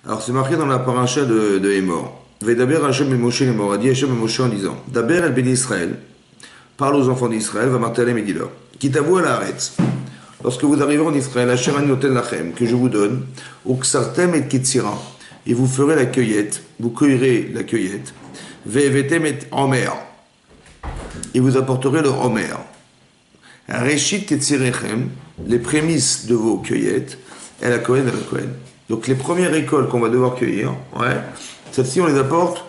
Alors c'est marqué dans la paracha de Hémor. Vedaber Hashem et Moshe Hémor, a dit Hashem et Moshe en disant Daber el ben Israël, parle aux enfants d'Israël, va martelem et dis-leur Kitavou à la Haaretz. Lorsque vous arriverez en Israël, Hashem anotel lachem, que je vous donne, ou ksartem et ketsira, et vous ferez la cueillette, vous cueillerez la cueillette, ve'evetem et omer, et vous apporterez le omer. Reshit ketzirechem, les prémices de vos cueillettes, et la Kohen. Donc les premières récoltes qu'on va devoir cueillir, celles-ci on les apporte,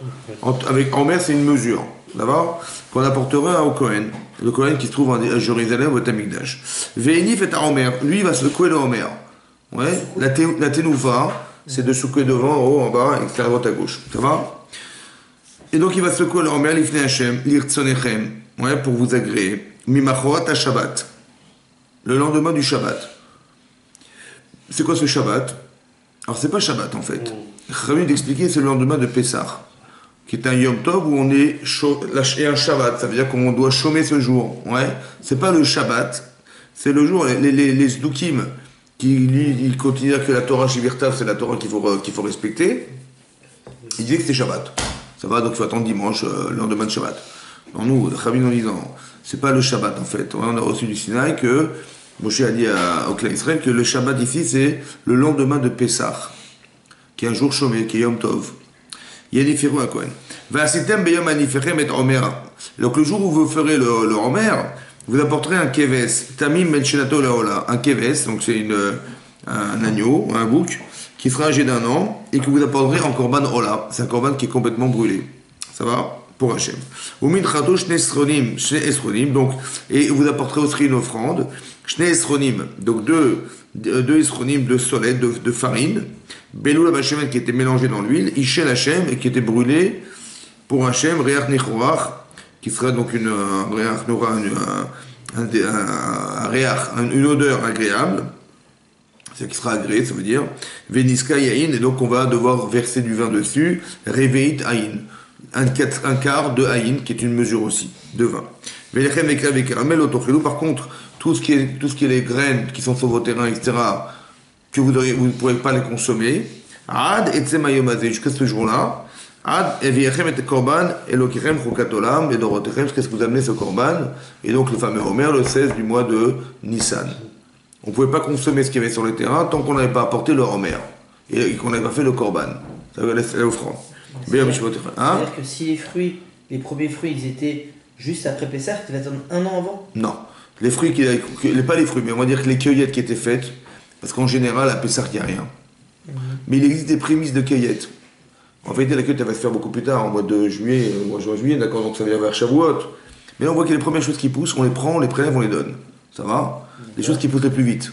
avec omer c'est une mesure, d'abord, qu'on apportera au Kohen. Le Kohen qui se trouve à Jérusalem, au Tamikdash. Ve'enif et à omer, lui il va secouer le omer. La tenoufa, c'est de secouer devant, en haut, en bas, et à droite à gauche. Ça va? Et donc il va secouer le omer, l'ifne Hashem, l'irtsonechem, pour vous agréer. Mimachorat à Shabbat, le lendemain du Shabbat. C'est quoi ce Shabbat? Alors c'est pas Shabbat en fait. Rabbi d'expliquer c'est le lendemain de Pessah, qui est un Yom Tov où on est lâché un Shabbat. Ça veut dire qu'on doit chômer ce jour. C'est pas le Shabbat, c'est le jour. Les Sdukim ils considèrent que la Torah Shivirtav c'est la Torah qu'il faut respecter. Ils disaient que c'était Shabbat. Ça va, donc il faut attendre dimanche, le lendemain de Shabbat. Non, nous, Rabbi nous disant, c'est pas le Shabbat en fait. On a reçu du Sinaï que Moshe a dit au clan Israël que le Shabbat ici c'est le lendemain de Pessah, qui est un jour chômé, qui est Yom Tov. Yanifiru à Kohen. Vasitem beyom anifechem et omera. Donc le jour où vous ferez le omer, vous apporterez un keves, tamim ben shenato laola, un keves, donc c'est un agneau, un bouc, qui sera âgé d'un an, et que vous apporterez en korban ola. C'est un korban qui est complètement brûlé. Ça va? Pour Hachem. Umin chato shne esronim, donc, et vous apporterez aussi une offrande, shne esronim, donc deux esronim de soleil, de farine, belou la bachemet qui était mélangé dans l'huile, ishel Hachem, et qui était brûlé pour Hachem, reach nechorach, qui sera donc une odeur agréable, c'est qui sera agréé, ça veut dire, veniska yain, et donc on va devoir verser du vin dessus, reveit aïn. Un quart de haïn, qui est une mesure aussi, de vin. Par contre, tout ce qui est les graines qui sont sur vos terrains, etc., que vous ne pourrez pas les consommer, Ad et jusqu'à ce jour-là, Ad et korban elokichem chokatolam et dorotechem, jusqu'à ce que vous amenez ce korban, et donc le fameux Omer, le 16 du mois de Nissan. On ne pouvait pas consommer ce qu'il y avait sur le terrain tant qu'on n'avait pas apporté le Omer, et qu'on n'avait pas fait le korban. Ça veut dire l'offrande. C'est-à-dire que si les premiers fruits, ils étaient juste après Pessah, tu vas attendre un an avant? Non. Les fruits, pas les fruits, mais on va dire que les cueillettes qui étaient faites, parce qu'en général, à Pessah, il n'y a rien. Mais il existe des prémices de cueillette. En fait, la cueillette, elle va se faire beaucoup plus tard, en mois de juillet, juillet, d'accord, donc ça vient vers Shavuot. Mais là, on voit qu'il y a les premières choses qui poussent, on les prend, on les prélève, on les donne. Ça va? Les choses qui poussent le plus vite.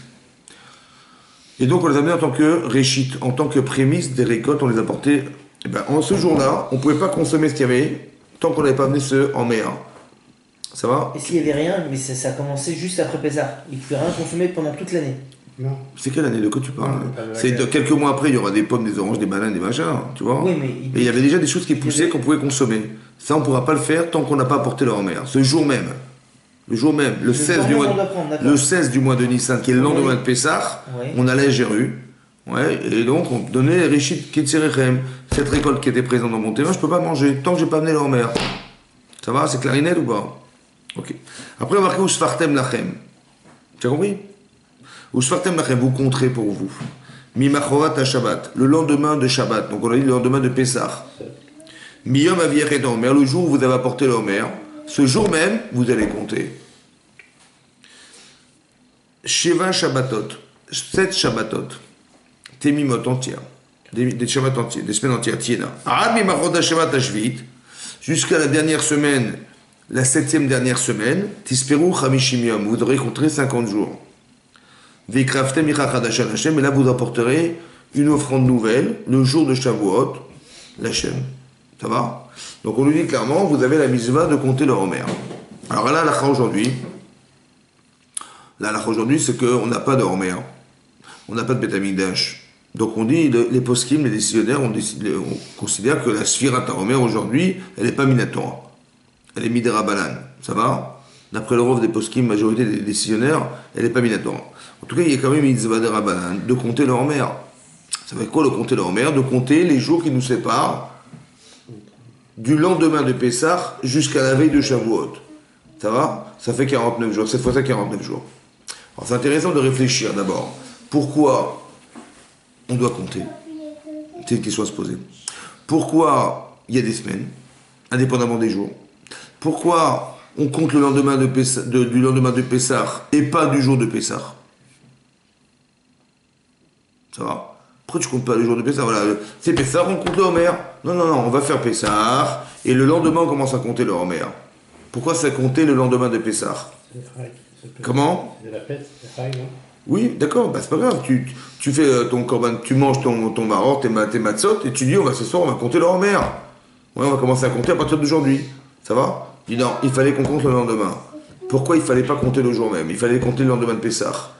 Et donc, on les amène en tant que réchit, en tant que prémisse des récoltes, on les apportait. Et ben, en ce jour-là, on ne pouvait pas consommer ce qu'il y avait tant qu'on n'avait pas amené ce en mer. Ça va? Et s'il n'y avait rien, mais ça a commencé juste après Pessah, il ne pouvait rien consommer pendant toute l'année? Non. C'est quelle année de quoi tu parles? C'est quelques mois après, il y aura des pommes, des oranges, des bananes, des machins, tu vois? Oui, mais il y avait déjà des choses qui poussaient qu'on pouvait consommer. Ça, on ne pourra pas le faire tant qu'on n'a pas apporté le en mer. Ce jour même. Le jour même, le 16 du mois de Nissan, qui est le lendemain de Pessah, on allait à Jéru. Et donc on donnait Rishit Ketzirechem, cette récolte qui était présente dans mon terrain, je ne peux pas manger tant que je n'ai pas amené leur mère. Ça va, c'est clarinette ou pas? Ok. Après on va marquer Usfartem Lachem. Tu as compris? Usfartem Lachem, vous compterez pour vous. Mimachorat à Shabbat, le lendemain de Shabbat, donc on a dit le lendemain de Pessah. Miyom Aviachet Omer, le jour où vous avez apporté l'Omer, ce jour même, vous allez compter. Sheva Shabbatot, 7 Shabbatot. Temimot entières, des Shabbat entiers, des semaines entières, tiena. Jusqu'à la dernière semaine, la 7e dernière semaine, Tisperu Chamishim Yom, vous devrez compter 50 jours. Vikraftem Ichachadashan Hashem, et là vous apporterez une offrande nouvelle, le jour de Shavuot, l'Hashem. Ça va? Donc on nous dit clairement, vous avez la mitzvah de compter le Homer. Alors là, l'achra aujourd'hui, c'est qu'on n'a pas de Homer, on n'a pas de Beth Amikdash. Donc on dit, les poskim, les décisionnaires, on considère que la Sfirat HaOmer aujourd'hui, elle n'est pas Minatora. Elle est Midera Balan. Ça va? D'après le rov des poskim, majorité des décisionnaires, elle n'est pas Minatora. En tout cas, il y a quand même Mitzvah de Rabbanan de compter le Homer. Ça veut dire quoi le compter le Homer? De compter les jours qui nous séparent du lendemain de Pessah jusqu'à la veille de Shavuot. Ça va? Ça fait 49 jours. Cette fois-ci, 49 jours. Alors c'est intéressant de réfléchir d'abord. Pourquoi on doit compter? C'est une question à se poser. Pourquoi il y a des semaines, indépendamment des jours? Pourquoi on compte le lendemain du lendemain de Pessah et pas du jour de Pessah? Ça va? Pourquoi tu comptes pas le jour de Pessah? Voilà, c'est Pessah, on compte le Homer. Non, on va faire Pessah et le lendemain on commence à compter le Homer. Pourquoi ça compter le lendemain de Pessah? Comment? C'est la fête, c'est Chag, non? Oui, d'accord, bah c'est pas grave. Tu fais ton korban, tu manges ton maror, tes matzot, et tu dis, ce soir, on va compter le Homer. Ouais, on va commencer à compter à partir d'aujourd'hui. Ça va? Je dis non, il fallait qu'on compte le lendemain. Pourquoi il fallait pas compter le jour même? Il fallait compter le lendemain de Pessah.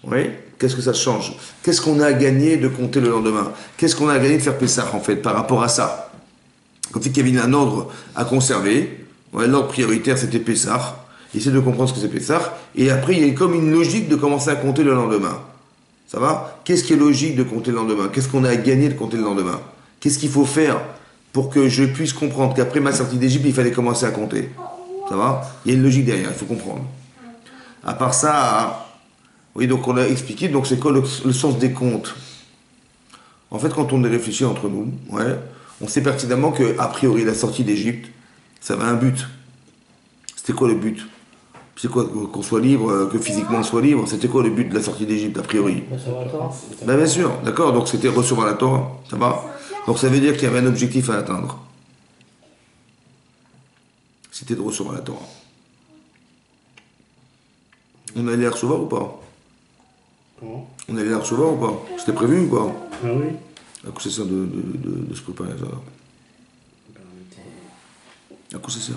Oui? Qu'est-ce que ça change? Qu'est-ce qu'on a à gagner de compter le lendemain? Qu'est-ce qu'on a à gagner de faire Pessah, en fait, par rapport à ça? Quand il y avait un ordre à conserver, ouais, l'ordre prioritaire, c'était Pessah. Essayer de comprendre ce que c'est Pessah. Et après, il y a comme une logique de commencer à compter le lendemain. Ça va? Qu'est-ce qui est logique de compter le lendemain? Qu'est-ce qu'on a à gagner de compter le lendemain? Qu'est-ce qu'il faut faire pour que je puisse comprendre qu'après ma sortie d'Égypte, il fallait commencer à compter? Ça va? Il y a une logique derrière, il faut comprendre. À part ça, oui, donc on a expliqué, donc c'est quoi le sens des comptes? En fait, quand on est réfléchi entre nous, ouais, on sait pertinemment que, a priori, la sortie d'Égypte, ça avait un but. C'était quoi le but? C'est quoi qu'on soit libre, que physiquement on soit libre? C'était quoi le but de la sortie d'Égypte, a priori? Ben, bien sûr, d'accord, donc c'était recevoir la Torah, ça va? Donc ça veut dire qu'il y avait un objectif à atteindre. C'était de recevoir la Torah. On allait la recevoir ou pas? Comment? On allait la recevoir ou pas? C'était prévu ou pas? Ah oui. À quoi c'est ça de se préparer ça? À quoi c'est ça?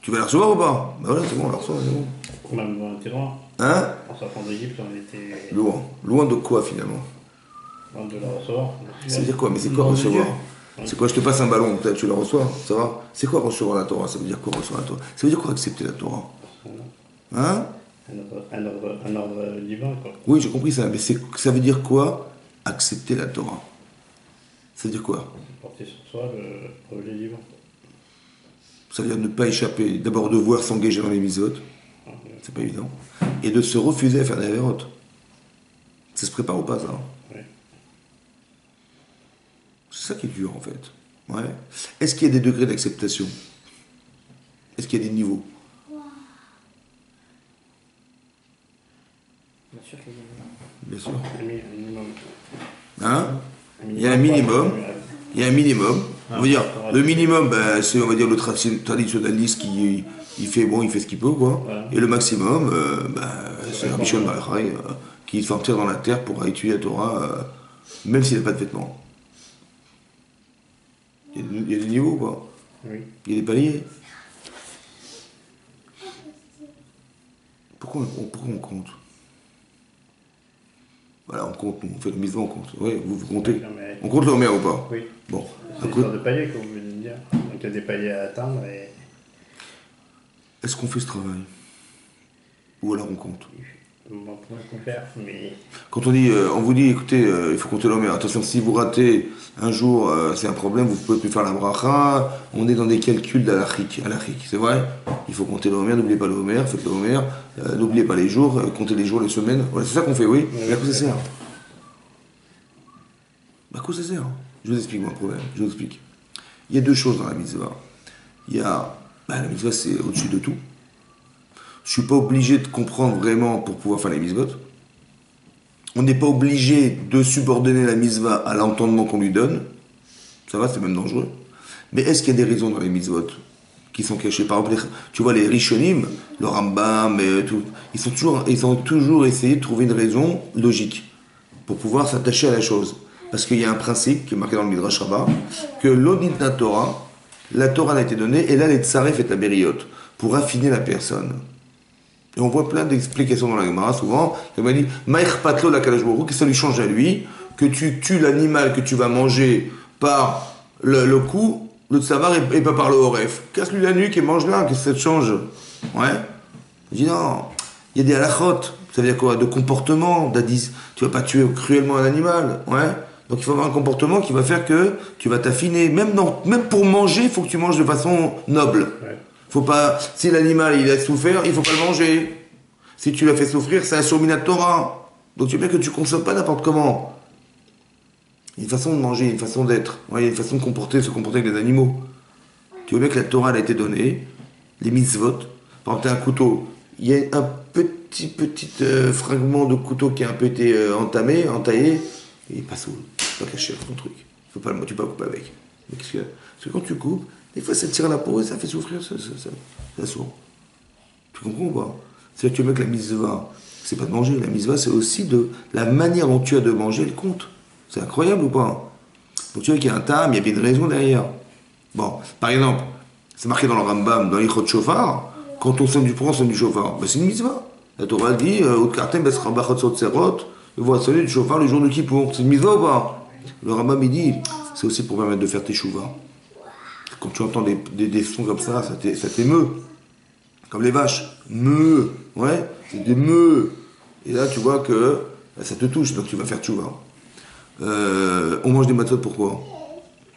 Tu vas la recevoir ou pas? Ben voilà, c'est bon, on la reçoit, c'est bon. On était loin. Hein? En sortant d'Égypte, on était Loin. Loin de quoi finalement? loin de la recevoir. Ça veut dire quoi? Mais c'est quoi recevoir? C'est quoi? Je te passe un ballon, peut-être tu la reçois, ça va? C'est quoi recevoir la Torah? Ça veut dire quoi recevoir la Torah? Ça veut dire quoi accepter la Torah? Hein? Un ordre divin, quoi. Oui, j'ai compris ça, mais ça veut dire quoi accepter la Torah? Ça veut dire quoi? Porter sur soi le projet divin. Ça veut dire ne pas échapper, d'abord devoir s'engager dans les mitzvot, c'est pas évident, et de se refuser à faire des avérotes. Ça se prépare ou pas, ça? Oui. C'est ça qui est dur, en fait. Ouais. Est-ce qu'il y a des degrés d'acceptation? Est-ce qu'il y a des niveaux? Bien sûr qu'il y a Bien sûr. Un minimum. Hein? Il y a un minimum. Il y a un minimum. On va dire, le minimum, ben, c'est, on va dire, le traditionnaliste qui il fait ce qu'il peut, quoi. Voilà. Et le maximum, ben, c'est Rabbi Shimon Bar Yochai, qui se fait enterrer dans la terre pour étudier la Torah, même s'il n'a pas de vêtements. Il y a des niveaux, quoi. Oui. Il y a des paliers. Pourquoi on compte? Voilà, on compte, nous, on fait le mitzvah, on compte. Oui, vous comptez. Non, mais- On compte le Homer ou pas? Oui. Bon. C'est une sorte de palier, comme vous venez de dire. Donc il y a des paliers à atteindre et Est-ce qu'on fait ce travail? Ou alors on compte? on pourrait qu'on faire, mais Quand on dit, on vous dit, écoutez, il faut compter l'Homer. Attention, si vous ratez un jour, c'est un problème, vous ne pouvez plus faire la bracha. On est dans des calculs d'alachique, c'est vrai? Il faut compter l'Homer, n'oubliez pas l'Homer, faites l'Homer, n'oubliez pas les jours, comptez les jours, les semaines. Voilà, c'est ça qu'on fait, oui. Mais à quoi ça sert? À quoi ça sert? Je vous explique mon problème, je vous explique. Il y a deux choses dans la mitzvah. Il y a, la mitzvah c'est au-dessus de tout. Je suis pas obligé de comprendre vraiment pour pouvoir faire les mitzvot. On n'est pas obligé de subordonner la mitzvah à l'entendement qu'on lui donne. Ça va, c'est même dangereux. Mais est-ce qu'il y a des raisons dans les mitzvot qui sont cachées? Par exemple, tu vois, les Rishonim, le Rambam, et tout, ils ont toujours essayé de trouver une raison logique pour pouvoir s'attacher à la chose. Parce qu'il y a un principe qui est marqué dans le Midrash Rabbah, que l'Odinta Torah, la Torah n'a été donnée, et là, les Tsaref et Tabériot, pour affiner la personne. Et on voit plein d'explications dans la Gemara, souvent. Il m'a dit, Maïch Patlo la Kalash Baruch Hu, que ça lui change à lui, que tu tues l'animal que tu vas manger par le cou, le tsavar, et pas par le horef. Casse-lui la nuque et mange-la, qu'est-ce que ça te change? Ouais. Je dis non, il y a des halachot, ça veut dire quoi? De comportement, d'adis. Tu vas pas tuer cruellement un animal, ouais. Donc il faut avoir un comportement qui va faire que tu vas t'affiner. Même pour manger, il faut que tu manges de façon noble. Ouais. Faut pas, si l'animal il a souffert, il faut pas le manger. Si tu l'as fait souffrir, c'est un surminat Torah. Donc tu veux bien que tu consommes pas n'importe comment. Il y a une façon de manger, une façon d'être. Ouais, il y a une façon de se comporter avec les animaux. Tu vois bien que la Torah elle a été donnée, les mitzvot. Par exemple, tu as un couteau. Il y a un petit fragment de couteau qui a un peu été entaillé, et il passe où? Tu vas cacher ton truc. Tu peux pas couper avec. Mais qu'est-ce que... Parce que quand tu coupes, des fois ça tire à la peau et ça fait souffrir, ça sourd. Tu comprends ou pas? C'est-à-dire que tu veux que la mitzvah, c'est pas de manger, la mitzvah c'est aussi de la manière dont tu as de manger, elle compte. C'est incroyable ou pas? Donc tu vois qu'il y a un tam, il y a bien une raison derrière. Bon, par exemple, c'est marqué dans le Rambam, dans l'Ichot Shofar, quand on sonne du pont, on sonne du chauffard. Ben, c'est une mitzvah. La Torah dit, voit sonner du chauffard le jour de Kippour. C'est une mitzvah ou pas? Le Rambam il dit, c'est aussi pour permettre de faire tes chouvas. Quand tu entends des sons comme ça t'émeut. Comme les vaches. Meuh. Ouais, c'est des meuh. Et là, tu vois que ça te touche, donc tu vas faire chouva. On mange des matzot pourquoi?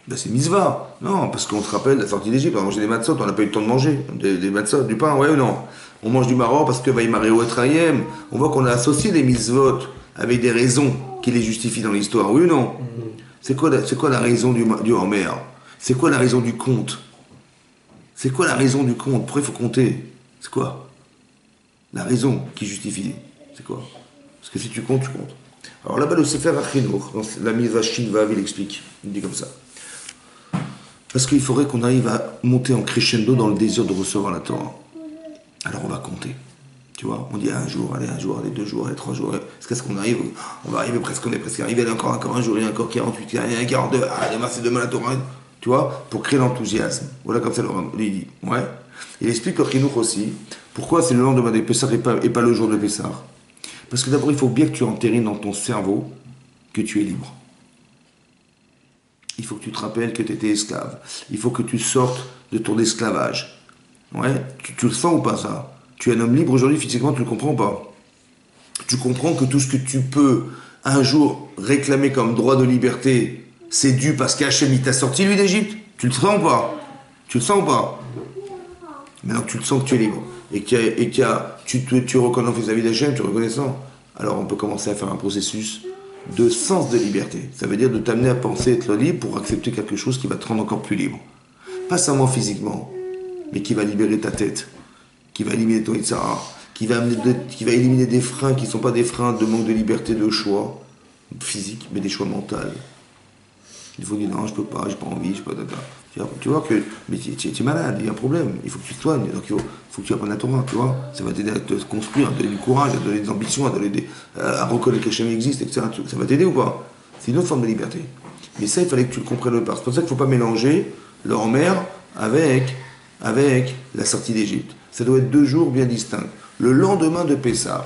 Ben c'est mitzvah. Non, parce qu'on se rappelle la sortie d'Égypte, on a mangé des matzot, on n'a pas eu le temps de manger. Des matzot, du pain, ouais ou non? On mange du maror parce que Vaïmareo Etrayem. On voit qu'on a associé les mitzvot avec des raisons qui les justifient dans l'histoire, oui ou non? C'est quoi la raison du Homer? C'est quoi la raison du conte? C'est quoi la raison du conte? Pourquoi il faut compter? C'est quoi? La raison qui justifie. C'est quoi? Parce que si tu comptes, tu comptes. Alors là-bas, le Sefer Achinour, dans la Mitzvah Shinvav, il explique. Il dit comme ça. Parce qu'il faudrait qu'on arrive à monter en crescendo dans le désir de recevoir la Torah. Alors on va compter. Tu vois, on dit un jour, allez 2 jours, allez 3 jours. Jusqu'à ce qu'on arrive, on va arriver presque, on est presque arrivé, allez encore un jour, et encore 48, allez 42, demain c'est demain la Torah. Tu vois, pour créer l'enthousiasme. Voilà comme ça, il dit. Ouais. Il explique le Chinuch aussi. Pourquoi c'est le lendemain de Pessah et pas le jour de Pessah? Parce que d'abord, il faut bien que tu entérines dans ton cerveau que tu es libre. Il faut que tu te rappelles que tu étais esclave. Il faut que tu sortes de ton esclavage. Ouais. Tu le sens ou pas ça? Tu es un homme libre aujourd'hui, physiquement, tu ne le comprends pas. Tu comprends que tout ce que tu peux un jour réclamer comme droit de liberté, c'est dû parce qu'Hachem il t'a sorti lui d'Égypte. Tu le sens ou pas? Tu le sens ou pas? Maintenant que tu le sens que tu es libre et que tu reconnais vis-à-vis d'Hachem, tu es reconnaissant, alors on peut commencer à faire un processus de sens de liberté. Ça veut dire de t'amener à penser être libre pour accepter quelque chose qui va te rendre encore plus libre. Pas seulement physiquement, mais qui va libérer ta tête, qui va éliminer ton Yitzhara, qui va éliminer des freins qui ne sont pas des freins de manque de liberté de choix physique, mais des choix mentaux. Il faut dire non, je peux pas, j'ai pas envie, je peux pas. Tu vois que mais tu es malade, il y a un problème, il faut que tu te soignes, donc il faut que tu apprennes la Torah, tu vois. Ça va t'aider à te construire, à te donner du courage, à te donner des ambitions, à reconnaître que Hachem existe, etc. Ça va t'aider ou pas? C'est une autre forme de liberté. Mais ça, il fallait que tu le comprennes pas. C'est pour ça qu'il ne faut pas mélanger le Homer avec la sortie d'Égypte. Ça doit être 2 jours bien distincts. Le lendemain de Pessah,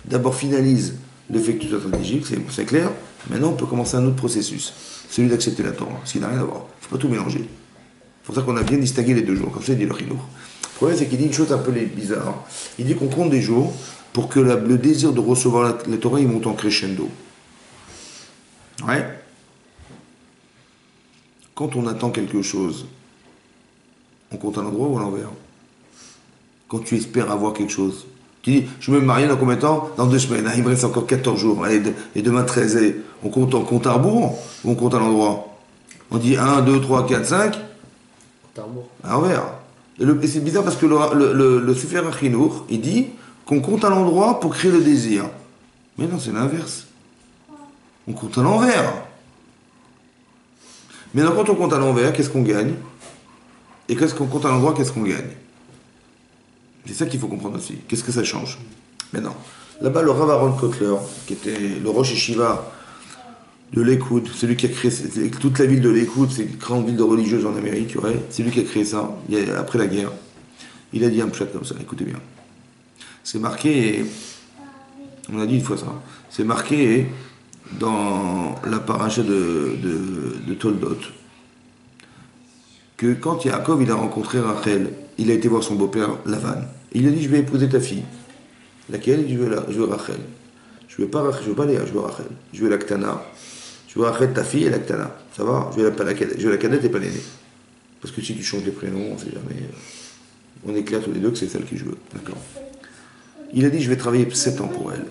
d'abord finalise le fait que tu sois sorti d'Égypte, c'est clair. Maintenant, on peut commencer un autre processus, celui d'accepter la Torah, ce qui n'a rien à voir. Il ne faut pas tout mélanger. C'est pour ça qu'on a bien distingué les 2 jours, comme ça il dit le Chinuch. Le problème, c'est qu'il dit une chose un peu bizarre. Il dit qu'on compte des jours pour que le désir de recevoir la Torah, il monte en crescendo. Ouais. Quand on attend quelque chose, on compte à l'endroit ou à l'envers? Quand tu espères avoir quelque chose, tu dis, je vais me marier dans combien de temps? Dans 2 semaines. Ah, il me reste encore 14 jours. Allez, et demain 13. On compte en compte à rebours ou on compte à l'endroit? On dit 1, 2, 3, 4, 5. Compte à rebours. À l'envers. Et c'est bizarre parce que le Sefer Achinour, il dit qu'on compte à l'endroit pour créer le désir. Mais non, c'est l'inverse. On compte à l'envers. Maintenant, quand on compte à l'envers, qu'est-ce qu'on gagne? Et qu'est-ce qu'on compte à l'endroit, qu'est-ce qu'on gagne? C'est ça qu'il faut comprendre aussi. Qu'est-ce que ça change? Maintenant, là-bas, le Rav Aaron Kotler, qui était le Rosh Yeshiva de Lakewood, celui qui a créé toute la ville de Lakewood, c'est une grande ville de religieuses en Amérique, ouais, c'est lui qui a créé ça, après la guerre. Il a dit un pshat comme ça, écoutez bien. C'est marqué, on a dit une fois ça, c'est marqué dans la paracha de Toldot, que quand Yaakov il a rencontré Rachel, il a été voir son beau-père Lavan. Il lui a dit, je vais épouser ta fille. Laquelle? Je veux Rachel. Je veux pas Léa, je veux Rachel. Je veux la Ktana. Tu vois, arrête ta fille et la Ktana. Ça va? Je vais la cadette et pas l'aînée. Parce que si tu changes les prénoms, on sait jamais. On est clair tous les deux que c'est celle qui joue. D'accord. Il a dit, je vais travailler 7 ans pour elle.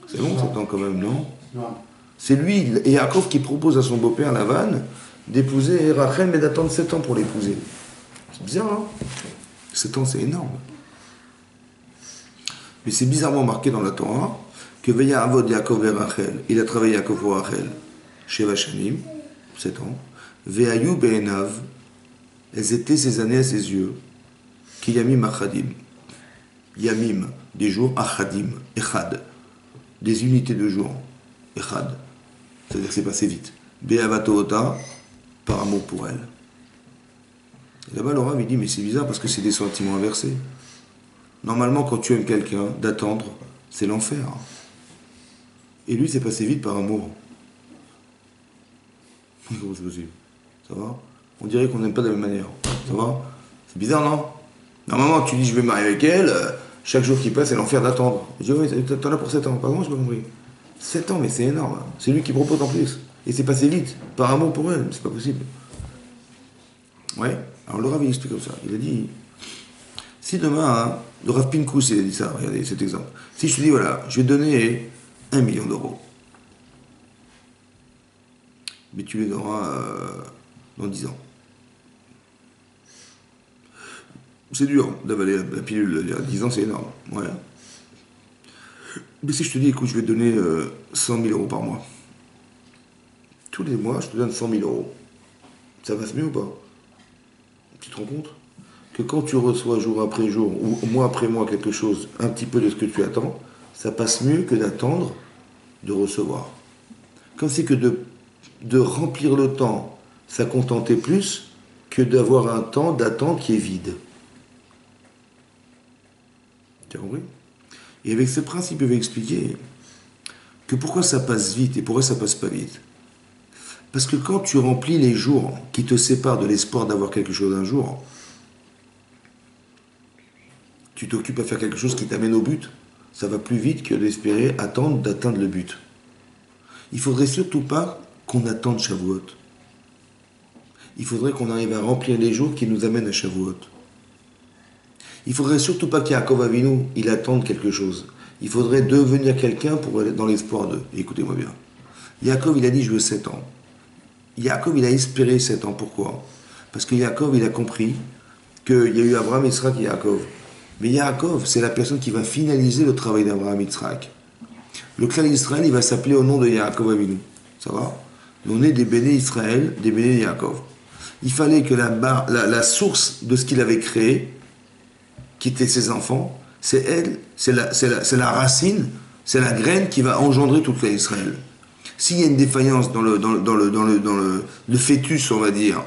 C'est long, 7 ans quand même, non? Non. C'est lui, et Yaakov, qui propose à son beau-père Lavan d'épouser Rachel, mais d'attendre 7 ans pour l'épouser. C'est bizarre, hein? 7 ans, c'est énorme. Mais c'est bizarrement marqué dans la Torah que Veya Avod Yaakov et Rachel, il a travaillé Yaakov pour Rachel, Sheva Shanim, 7 ans, Veyayu Be'enav, elles étaient ces années à ses yeux, qui Yamim Achadim, Yamim, des jours, Achadim, Echad, des unités de jours, Echad, c'est-à-dire que c'est passé vite. Be'avatoota, par amour pour elle. Et là-bas, le Rav, il dit, mais c'est bizarre parce que c'est des sentiments inversés. Normalement, quand tu aimes quelqu'un, d'attendre, c'est l'enfer. Et lui, c'est passé vite par amour. Comment c'est possible? Ça va? On dirait qu'on n'aime pas de la même manière. Ça va? C'est bizarre, non? Normalement, tu dis, je vais me marier avec elle, chaque jour qui passe, c'est l'enfer d'attendre. Je dis, oui, t'en as pour 7 ans. Pardon, je n'ai pas compris. 7 ans, mais c'est énorme. C'est lui qui propose en plus. Et c'est passé vite, par amour pour elle. C'est pas possible. Ouais. Alors le Rav, il explique comme ça. Il a dit, si demain, hein, le Rav Pinkus, il a dit ça, regardez cet exemple. Si je te dis, voilà, je vais te donner 1 million d'euros. Mais tu les donneras dans 10 ans. C'est dur d'avaler la pilule. 10 ans, c'est énorme. Ouais. Mais si je te dis, écoute, je vais te donner 100 000 euros par mois. Tous les mois, je te donne 100 000 euros. Ça passe mieux ou pas? Tu te rends compte que quand tu reçois jour après jour, ou mois après mois, quelque chose, un petit peu de ce que tu attends, ça passe mieux que d'attendre de recevoir. Comme c'est que de remplir le temps, ça contentait plus que d'avoir un temps d'attente qui est vide. Tu as compris? Et avec ce principe, je vais expliquer que pourquoi ça passe vite et pourquoi ça passe pas vite. Parce que quand tu remplis les jours qui te séparent de l'espoir d'avoir quelque chose un jour, tu t'occupes à faire quelque chose qui t'amène au but, ça va plus vite que d'espérer attendre d'atteindre le but. Il faudrait surtout pas qu'on attende Shavuot. Il faudrait qu'on arrive à remplir les jours qui nous amènent à Shavuot. Il faudrait surtout pas qu'Yaakov Avinu, il attende quelque chose. Il faudrait devenir quelqu'un pour aller dans l'espoir d'eux. Écoutez-moi bien. Yaakov, il a dit, je veux 7 ans. Yaakov, il a espéré 7 ans. Pourquoi? Parce que Yaakov, il a compris qu'il y a eu Abraham, Yitzhak et Yaakov. Mais Yaakov, c'est la personne qui va finaliser le travail d'Abraham, Yitzhak. Le clan d'Israël, il va s'appeler au nom de Yaakov Avinu. Ça va? On est des béné Israël, des béné Yaakov. Il fallait que la source de ce qu'il avait créé, qui étaient ses enfants, c'est elle, c'est la racine, c'est la graine qui va engendrer toute l'Israël. S'il y a une défaillance dans le fœtus, on va dire,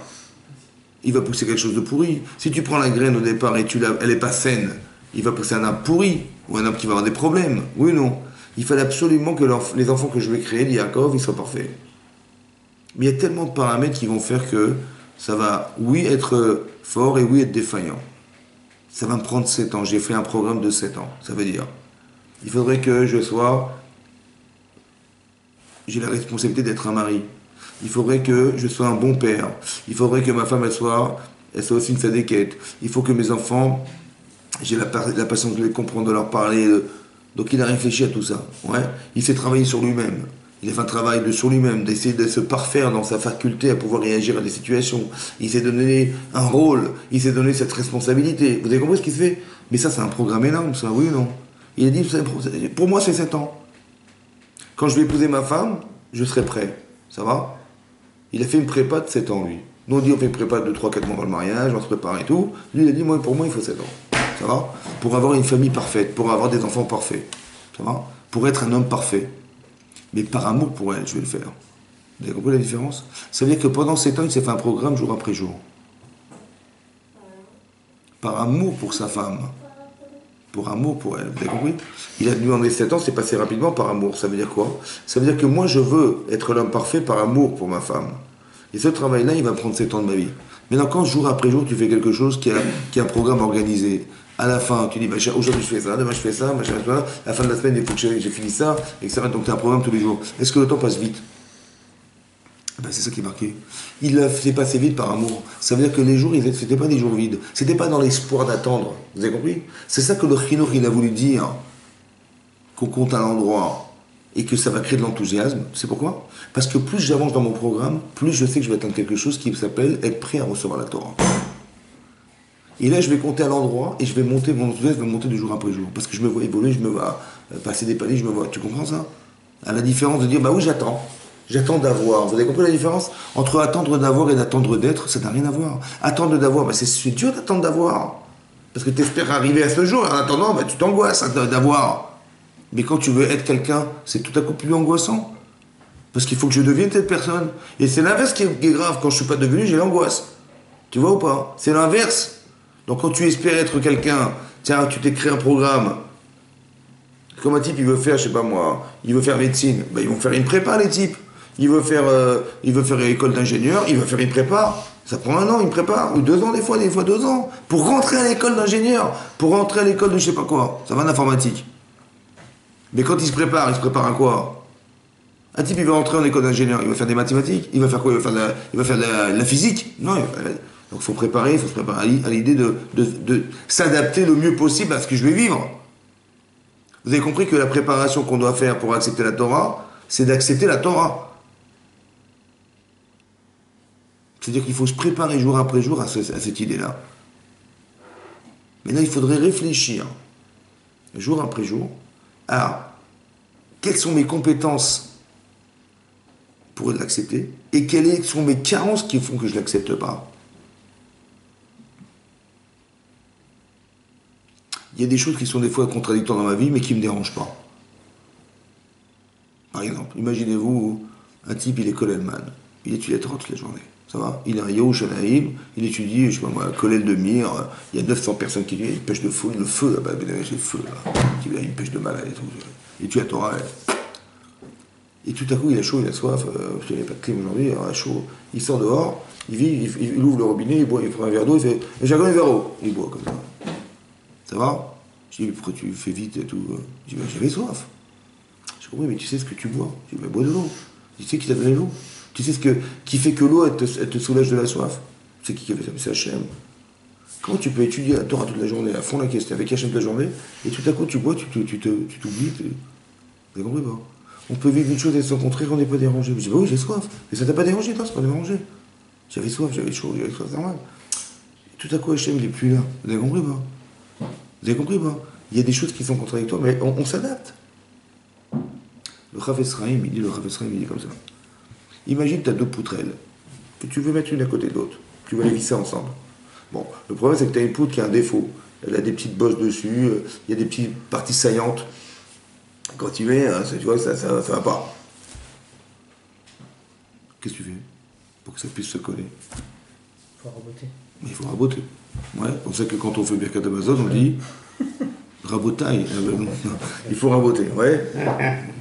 il va pousser quelque chose de pourri. Si tu prends la graine au départ et elle n'est pas saine, il va pousser un arbre pourri, ou un arbre qui va avoir des problèmes. Oui ou non? Il fallait absolument que les enfants que je vais créer, les Yaakov, ils soient parfaits. Mais il y a tellement de paramètres qui vont faire que ça va, oui, être fort et oui, être défaillant. Ça va me prendre 7 ans. J'ai fait un programme de 7 ans. Ça veut dire, il faudrait que j'ai la responsabilité d'être un mari. Il faudrait que je sois un bon père. Il faudrait que ma femme, elle soit aussi une sadéquette. Il faut que mes enfants, j'ai la patience de les comprendre, de leur parler. Donc il a réfléchi à tout ça. Ouais. Il s'est travaillé sur lui-même. Il a fait un travail sur lui-même, d'essayer de se parfaire dans sa faculté à pouvoir réagir à des situations. Il s'est donné un rôle, il s'est donné cette responsabilité. Vous avez compris ce qu'il fait? Mais ça, c'est un programme énorme, ça, oui ou non? Il a dit, pour moi, c'est 7 ans. Quand je vais épouser ma femme, je serai prêt. Ça va? Il a fait une prépa de 7 ans, lui. Nous, on dit, on fait une prépa de 3-4 mois dans le mariage, on se prépare et tout. Lui, il a dit, pour moi, il faut 7 ans. Ça va? Pour avoir une famille parfaite, pour avoir des enfants parfaits. Ça va? Pour être un homme parfait. Mais par amour pour elle, je vais le faire. Vous avez compris la différence? Ça veut dire que pendant 7 ans, il s'est fait un programme jour après jour. Par amour pour sa femme. Pour amour pour elle. Vous avez compris? Il a demandé 7 ans, c'est passé rapidement par amour. Ça veut dire quoi? Ça veut dire que moi, je veux être l'homme parfait par amour pour ma femme. Et ce travail-là, il va prendre 7 ans de ma vie. Maintenant, quand jour après jour, tu fais quelque chose qui a un programme organisé, à la fin, tu dis, aujourd'hui je fais ça, demain je fais ça, machin, à la fin de la semaine, il faut que j'ai fini ça, etc. Donc tu as un programme tous les jours. Est-ce que le temps passe vite? Ben, c'est ça qui est marqué. Il l'a fait passer vite par amour. Ça veut dire que les jours, c'était pas des jours vides. C'était pas dans l'espoir d'attendre. Vous avez compris? C'est ça que le Chinour, il a voulu dire. Qu'on compte à l'endroit et que ça va créer de l'enthousiasme. C'est pourquoi? Parce que plus j'avance dans mon programme, plus je sais que je vais atteindre quelque chose qui s'appelle être prêt à recevoir la Torah. Et là, je vais compter à l'endroit et je vais monter, mon enthousiasme va monter de jour après jour. Parce que je me vois évoluer, je me vois passer des paliers, je me vois. Tu comprends ça? À la différence de dire, bah oui, j'attends. J'attends d'avoir. Vous avez compris la différence? Entre attendre d'avoir et d'attendre d'être, ça n'a rien à voir. Attendre d'avoir, bah c'est dur d'attendre d'avoir. Parce que tu espères arriver à ce jour. En attendant, bah, tu t'angoisses d'avoir. Mais quand tu veux être quelqu'un, c'est tout à coup plus angoissant. Parce qu'il faut que je devienne cette personne. Et c'est l'inverse qui est grave. Quand je ne suis pas devenu, j'ai l'angoisse. Tu vois ou pas? C'est l'inverse. Donc quand tu espères être quelqu'un, tiens, tu t'es créé un programme. Comme un type, il veut faire, je sais pas moi, il veut faire médecine. Ben, ils vont faire une prépa, les types. Il veut faire école d'ingénieur, il veut faire une prépa. Ça prend 1 an, une prépa. Ou 2 ans, des fois 2 ans. Pour rentrer à l'école d'ingénieur. Pour rentrer à l'école de je sais pas quoi. Ça va en informatique. Mais quand il se prépare à quoi? Un type, il va entrer en école d'ingénieur, il va faire des mathématiques, il va faire quoi? Il va faire de la physique? Non, donc il faut se préparer à l'idée de s'adapter le mieux possible à ce que je vais vivre. Vous avez compris que la préparation qu'on doit faire pour accepter la Torah, c'est d'accepter la Torah. C'est-à-dire qu'il faut se préparer jour après jour à cette idée-là. Maintenant, il faudrait réfléchir, jour après jour, à quelles sont mes compétences pour l'accepter et quelles sont mes carences qui font que je ne l'accepte pas. Il y a des choses qui sont des fois contradictoires dans ma vie mais qui ne me dérangent pas. Par exemple, imaginez-vous un type, il est Kollelman, il étudie la Torah toute la journée. Ça va? Il est un Yerushalayim, il étudie, je sais pas moi, Kollel de Mir, il y a 900 personnes qui étudient, il pêche de feu, le feu là-bas, j'ai le feu là. Il pêche de malade et tout. Il étudie la Torah. Et tout à coup, il a chaud, il a soif, il n'y a pas de clim aujourd'hui, il a chaud. Il sort dehors, il ouvre le robinet, il boit, il prend un verre d'eau, il fait « J'ai un verre d'eau !» Il boit comme ça. Ça va? Je dis « Pourquoi tu fais vite et tout ?» Je dis « J'avais soif. » Je dis « Oui, mais tu sais ce que tu bois. » Je dis « Bois de l'eau. » Tu sais qui t'a donné l'eau? Tu sais qui fait que l'eau, elle te soulage de la soif? C'est qui a fait ça? C'est Hachem. Comment tu peux étudier la Torah toute la journée, à fond la caisse, avec Hachem toute la journée, et tout à coup tu bois, tu t'oublies, vous avez compris pas? On peut vivre une chose et sans contraire, on n'est pas dérangé. Je dis, bah oui, j'ai soif. Et ça t'a pas dérangé, toi, ça m'a dérangé. J'avais soif, j'avais chaud, c'est normal. Et tout à coup, Hachem, il est plus là. Vous avez compris pas? Vous avez compris pas? Il y a des choses qui sont contradictoires, mais on s'adapte. Le Rav Esraïm, il dit comme ça. Imagine, tu as 2 poutrelles, que tu veux mettre une à côté de l'autre. Tu vas les visser ensemble. Bon, le problème, c'est que tu as une poutre qui a un défaut. Elle a des petites bosses dessus, il y a des petites parties saillantes. Quand tu mets, tu vois, ça va pas. Qu'est-ce que tu fais pour que ça puisse se coller? Il faut raboter. Mais il faut raboter. Ouais, c'est pour ça que quand on fait Birkat Hamazon, on dit rabotaille. Il faut raboter, ouais.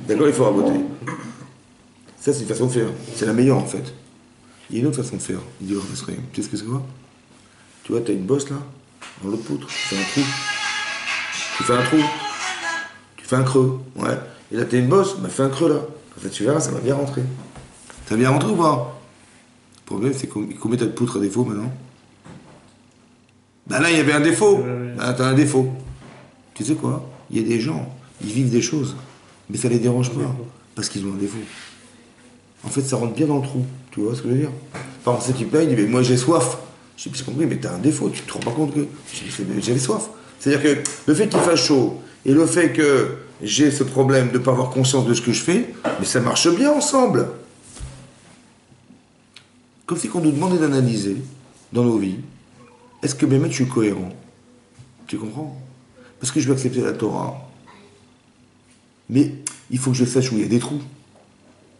D'accord, il faut raboter. Ça, c'est une façon de faire. C'est la meilleure, en fait. Il y a une autre façon de faire. Il dit, tu sais ce que c'est quoi? Tu vois, tu as une bosse là, dans l'autre poutre. Tu fais un trou. Tu fais un trou. Tu fais un creux. Ouais. Et là, tu as une bosse, bah, fais un creux là. En fait, tu verras, ça va bien rentrer. Ça va bien rentrer ou pas? Le problème, c'est combien t'as de poutres à défaut maintenant? Bah là, il y avait un défaut. Là, t'as un défaut. Tu sais quoi? Il y a des gens, ils vivent des choses, mais ça les dérange pas, parce qu'ils ont un défaut. En fait, ça rentre bien dans le trou. Tu vois ce que je veux dire? Par exemple, ce type-là, il dit, mais moi j'ai soif. J'ai compris, mais t'as un défaut, tu te rends pas compte que j'avais soif. C'est-à-dire que le fait qu'il fasse chaud et le fait que j'ai ce problème de ne pas avoir conscience de ce que je fais, mais ça marche bien ensemble. Comme si on nous demandait d'analyser dans nos vies, est-ce que même je suis cohérent? Tu comprends? Parce que je veux accepter la Torah. Mais il faut que je sache où il y a des trous.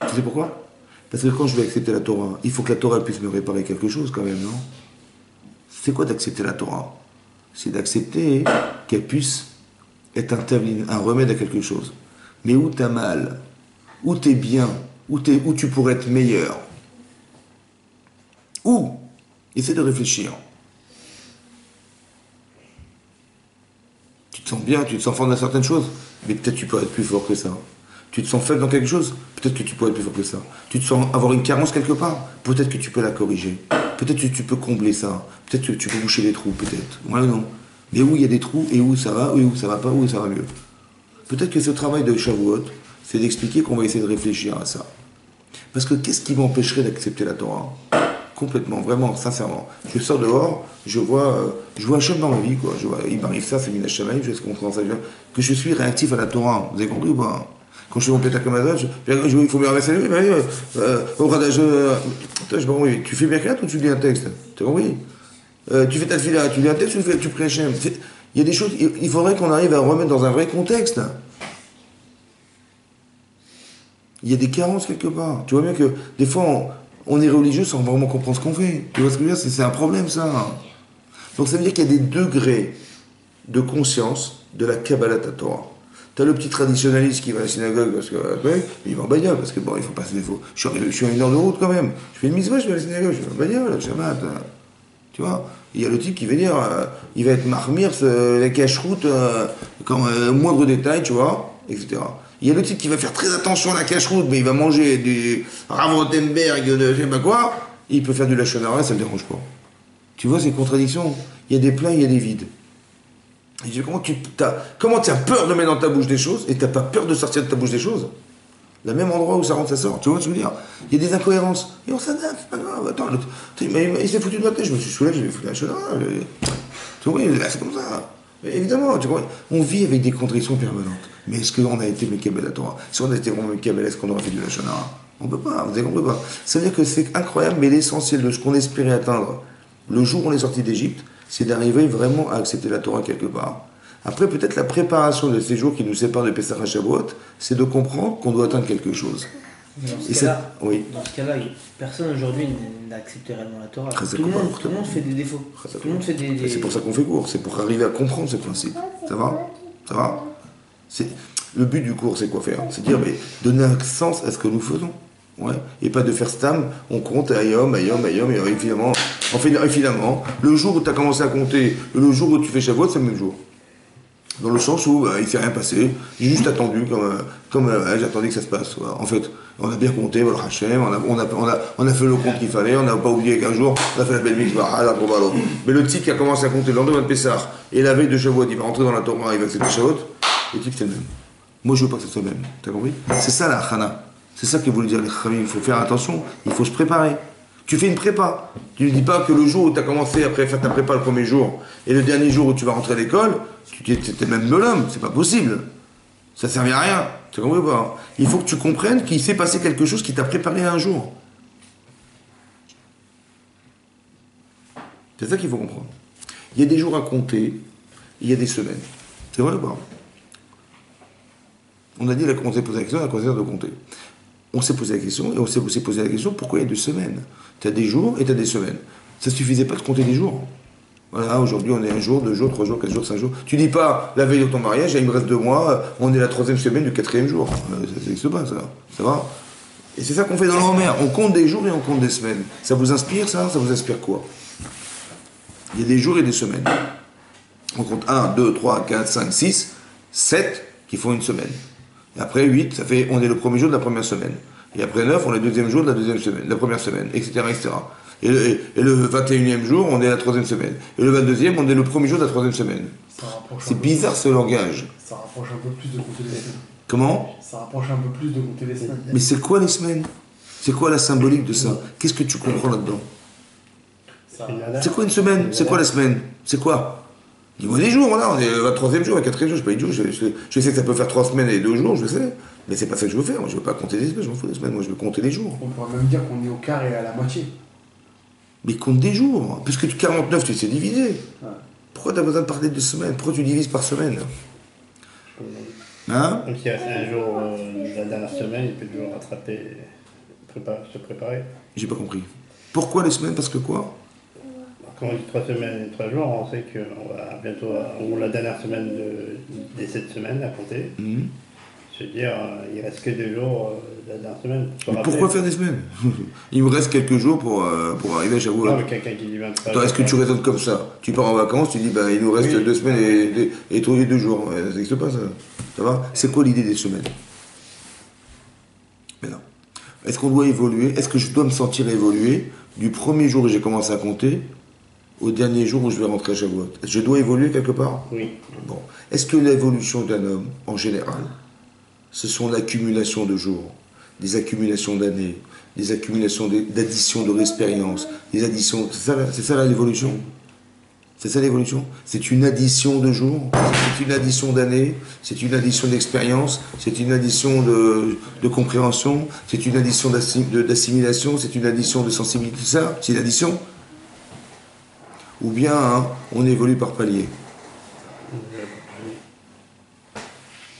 Tu sais pourquoi? Parce que quand je vais accepter la Torah, il faut que la Torah puisse me réparer quelque chose quand même, non? C'est quoi d'accepter la Torah? C'est d'accepter qu'elle puisse être un remède à quelque chose. Mais où t'as mal, où t'es bien, où tu pourrais être meilleur. Où? Essaie de réfléchir. Tu te sens bien, tu te sens fort dans certaines choses, mais peut-être tu peux être plus fort que ça. Tu te sens faible dans quelque chose? Peut-être que tu peux être plus fort que ça. Tu te sens avoir une carence quelque part? Peut-être que tu peux la corriger. Peut-être que tu peux combler ça. Peut-être que tu peux boucher les trous, peut-être. Ouais ou non? Mais où il y a des trous, et où ça va, et où ça va pas, où ça va mieux. Peut-être que ce travail de Shavuot, c'est d'expliquer qu'on va essayer de réfléchir à ça. Parce que qu'est-ce qui m'empêcherait d'accepter la Torah? Complètement, vraiment, sincèrement. Je sors dehors, je vois Hachem dans ma vie, quoi. Il m'arrive ça, c'est Minash Shamayim, je sais comment ça vient. Que je suis réactif à la Torah. Vous avez compris ou pas? Quand je fais mon pétard comme ça, il faut bien rester. Au radage, j'ai pas compris. Tu fais bien quatre ou tu lis un texte? T'as compris? Tu fais ta fila, tu lis un texte ou tu pries Hachem? Il y a des choses, il faudrait qu'on arrive à remettre dans un vrai contexte. Il y a des carences quelque part. Tu vois bien que des fois, on est religieux sans vraiment comprendre ce qu'on fait. Tu vois ce que je veux dire? C'est un problème, ça. Donc ça veut dire qu'il y a des degrés de conscience de la Kabbalat Torah. T'as le petit traditionnaliste qui va à la synagogue parce que il va en bagnole, parce que bon, il faut passer des faux. Je suis à 1 heure de route quand même. Je fais une mitzvah, je vais à la synagogue, je vais en bagnole, le Shabbat. Tu vois? Il y a le type qui va dire, il va être marmir, la cache-route, comme moindre détail, tu vois, etc. Il y a le type qui va faire très attention à la cache-route, mais il va manger du Rav-Rothenberg, de je sais pas quoi, il peut faire du Lachon Hara, ça ne le dérange pas. Tu vois ces contradictions? Il y a des pleins, il y a des vides. Et tu dis, comment tu as peur de mettre dans ta bouche des choses et tu n'as pas peur de sortir de ta bouche des choses? Le même endroit où ça rentre, ça sort. Tu vois ce que je veux dire? Il y a des incohérences. Et on s'adapte, c'est pas grave. Attends, il s'est foutu de ma tête, je me suis soulagé, je vais foutre la Lachon Hara. Tu vois, c'est comme ça. Mais évidemment, tu vois, on vit avec des contradictions permanentes. Mais est-ce qu'on a été Mekabel à Torah? Si on a été vraiment Mekabel, est-ce qu'on aurait fait du Lachon Hara? On ne peut pas, vous avez compris pas. Ça veut dire que c'est incroyable, mais l'essentiel de ce qu'on espérait atteindre le jour où on est sorti d'Égypte, c'est d'arriver vraiment à accepter la Torah quelque part. Après, peut-être la préparation de ces jours qui nous séparent de Pessah à Shavuot, c'est de comprendre qu'on doit atteindre quelque chose. Dans ce cas-là, personne aujourd'hui n'accepte réellement la Torah. Tout le monde fait des défauts. Tout le monde fait des... C'est pour ça qu'on fait cours, c'est pour arriver à comprendre ce principe. Ça va? Ça va? Le but du cours, c'est quoi faire? C'est dire, mais donner un sens à ce que nous faisons. Ouais. Et pas de faire stam, on compte ayom, et finalement, le jour où tu as commencé à compter, le jour où tu fais Shavuot, c'est le même jour. Dans le sens où il ne s'est rien passé, j'ai juste attendu, comme j'attendais que ça se passe. Voilà. En fait, on a bien compté, voilà, Hachem, on a fait le compte qu'il fallait, on n'a pas oublié qu'un jour, on a fait la belle mitzvah, mais le type qui a commencé à compter le lendemain de Pessah, et la veille de Shavuot, il va rentrer dans la Torah, il va accepter Shavuot, le type c'est le même. Moi je veux pas que ce soit le même, t'as compris? C'est ça la Chana, c'est ça que voulait dire les Khamim, il faut faire attention, il faut se préparer. Tu fais une prépa. Tu ne dis pas que le jour où tu as commencé à faire ta prépa le premier jour et le dernier jour où tu vas rentrer à l'école, tu étais même de l'homme. C'est pas possible. Ça ne servit à rien. Tu comprends pas? Il faut que tu comprennes qu'il s'est passé quelque chose qui t'a préparé à un jour. C'est ça qu'il faut comprendre. Il y a des jours à compter, il y a des semaines. C'est vrai ou pas? On a dit qu'on s'est posé la question, on a commencé de compter. On s'est posé la question, et on s'est posé la question pourquoi il y a 2 semaines. Tu as des jours et tu as des semaines. Ça ne suffisait pas de compter des jours. Voilà, aujourd'hui on est 1 jour, 2 jours, 3 jours, 4 jours, 5 jours. Tu dis pas la veille de ton mariage, il me reste 2 mois, on est la 3e semaine du 4e jour. Ça n'existe pas, ça. Ça va? Et c'est ça qu'on fait dans l'Homer. On compte des jours et on compte des semaines. Ça vous inspire ça? Ça vous inspire quoi? Il y a des jours et des semaines. On compte 1, 2, 3, 4, 5, 6, 7 qui font une semaine. Et après 8, ça fait, on est le premier jour de la première semaine. Et après 9, on est le 2e jour de la deuxième semaine, la première semaine, etc., etc. Et le 21e jour, on est la 3e semaine. Et le 22e, on est le premier jour de la 3e semaine. C'est bizarre ce langage. Ça rapproche un peu plus de compter les semaines. Comment? Ça rapproche un peu plus de compter les semaines. Mais c'est quoi les semaines? C'est quoi la symbolique de ça? Qu'est-ce que tu comprends là-dedans? C'est quoi une semaine? C'est quoi la semaine? C'est quoi? Dis-moi des jours, voilà, on est le 3e jour, le 4e jour, je sais pas, je sais que ça peut faire 3 semaines et 2 jours, je sais, mais c'est pas ça que je veux faire, moi je veux pas compter les semaines, je m'en fous des semaines, moi je veux compter les jours. On pourrait même dire qu'on est au quart et à la moitié. Mais compte des jours, puisque 49 tu sais diviser. Ouais. Pourquoi tu as besoin de parler de semaines? Pourquoi tu divises par semaine? Hein? Donc il y a un jour, la dernière semaine, il peut toujours rattraper, se préparer. J'ai pas compris. Pourquoi les semaines? Parce que quoi? Quand on dit 3 semaines et 3 jours, on sait qu'on va bientôt, ou la dernière semaine des 7 semaines à compter, se dire, il reste que 2 jours la dernière semaine. Mais pourquoi faire des semaines? Il me reste quelques jours pour arriver à Shavuot. Non, mais quelqu'un qui dit 23 jours. Est-ce que tu raisonnes comme ça? Tu pars en vacances, tu dis, il nous reste 2 semaines et 2 jours. Ça n'existe pas, ça. Ça va? C'est quoi l'idée des semaines? Est-ce qu'on doit évoluer? Est-ce que je dois me sentir évoluer du premier jour où j'ai commencé à compter au dernier jour où je vais rentrer à Shavuot? Je dois évoluer quelque part? Oui. Bon. Est-ce que l'évolution d'un homme, en général, ce sont l'accumulation de jours, des accumulations d'années, des accumulations d'additions de l'expérience, des additions... C'est ça l'évolution? C'est ça l'évolution? C'est une addition de jours, c'est une addition d'années, c'est une addition d'expérience, c'est une addition de compréhension, c'est une addition d'assimilation, c'est une addition de sensibilité, tout ça, c'est une addition? Ou bien hein, on évolue par palier?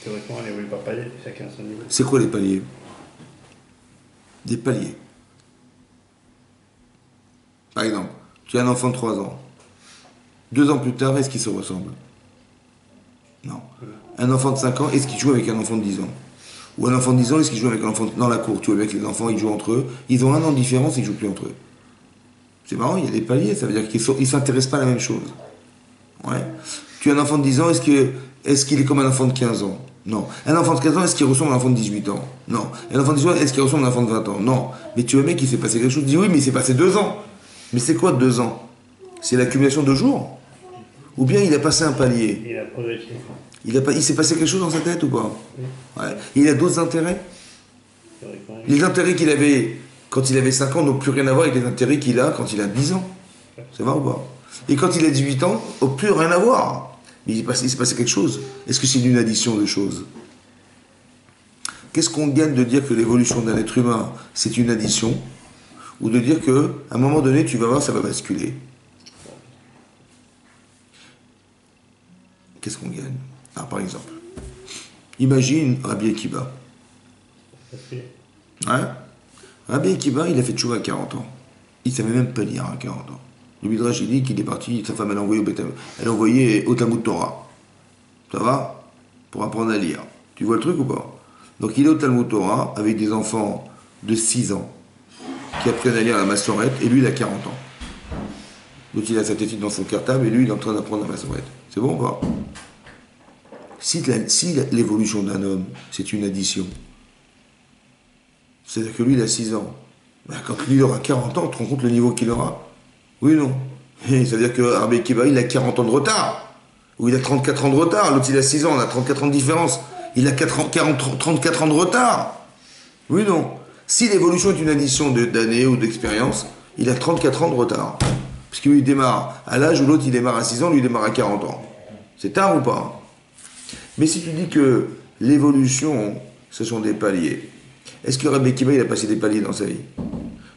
Théoriquement, on évolue par palier, chacun à son niveau. C'est quoi les paliers? Des paliers. Par exemple, tu as un enfant de 3 ans. 2 ans plus tard, est-ce qu'ils se ressemblent? Non. Un enfant de 5 ans, est-ce qu'il joue avec un enfant de 10 ans? Ou un enfant de 10 ans, est-ce qu'il joue avec un enfant dans la cour? Tu vois, avec les enfants, ils jouent entre eux. Ils ont 1 an de différence, ils ne jouent plus entre eux. C'est marrant, il y a des paliers, ça veut dire qu'ils ne s'intéressent pas à la même chose. Ouais. Tu as un enfant de 10 ans, est-ce qu'il est comme un enfant de 15 ans? Non. Un enfant de 15 ans, est-ce qu'il ressemble à un enfant de 18 ans? Non. Un enfant de 18 ans, est-ce qu'il ressemble à un enfant de 20 ans? Non. Mais tu vois, mec, il s'est passé quelque chose. Tu dis oui, mais il s'est passé 2 ans. Mais c'est quoi 2 ans? C'est l'accumulation de jours? Ou bien il a passé un palier? Il a progressé. Il s'est passé quelque chose dans sa tête ou pas? Oui. Ouais. Il a d'autres intérêts? Théoriquement, Les intérêts qu'il avait quand il avait 5 ans n'ont plus rien à voir avec les intérêts qu'il a quand il a 10 ans. C'est vrai ou pas? Et quand il a 18 ans, n'ont plus rien à voir. Mais il s'est passé quelque chose. Est-ce que c'est une addition de choses? Qu'est-ce qu'on gagne de dire que l'évolution d'un être humain, c'est une addition? Ou de dire qu'à un moment donné, tu vas voir, ça va basculer? Qu'est-ce qu'on gagne? Alors, par exemple, imagine Rabbi Akiva. Hein? Rabbi Akiva, il a fait tchouva à 40 ans. Il ne savait même pas lire à 40 ans. Le Midrash, il dit qu'il est parti, sa femme, elle a envoyé au Talmud Torah. Ça va? Pour apprendre à lire. Tu vois le truc ou pas? Donc il est au Talmud Torah avec des enfants de 6 ans qui apprennent à lire la Massorette, et lui, il a 40 ans. Donc il a sa tétine dans son cartable, et lui, il est en train d'apprendre la Massorette. C'est bon ou pas? Si l'évolution d'un homme, c'est une addition, c'est-à-dire que lui, il a 6 ans, ben, quand lui, il aura 40 ans, tu te rends compte le niveau qu'il aura? Oui, non. Et ça veut dire que Rabbi Akiva, il a 40 ans de retard. Ou il a 34 ans de retard. L'autre, il a 6 ans, on a 34 ans de différence. Il a 34 ans de retard. Oui, non. Si l'évolution est une addition d'années ou d'expérience, il a 34 ans de retard. Parce que lui, il démarre à l'âge où l'autre, il démarre à 6 ans, lui, il démarre à 40 ans. C'est tard ou pas? Mais si tu dis que l'évolution, ce sont des paliers, est-ce que Rabbi Akiva, il a passé des paliers dans sa vie?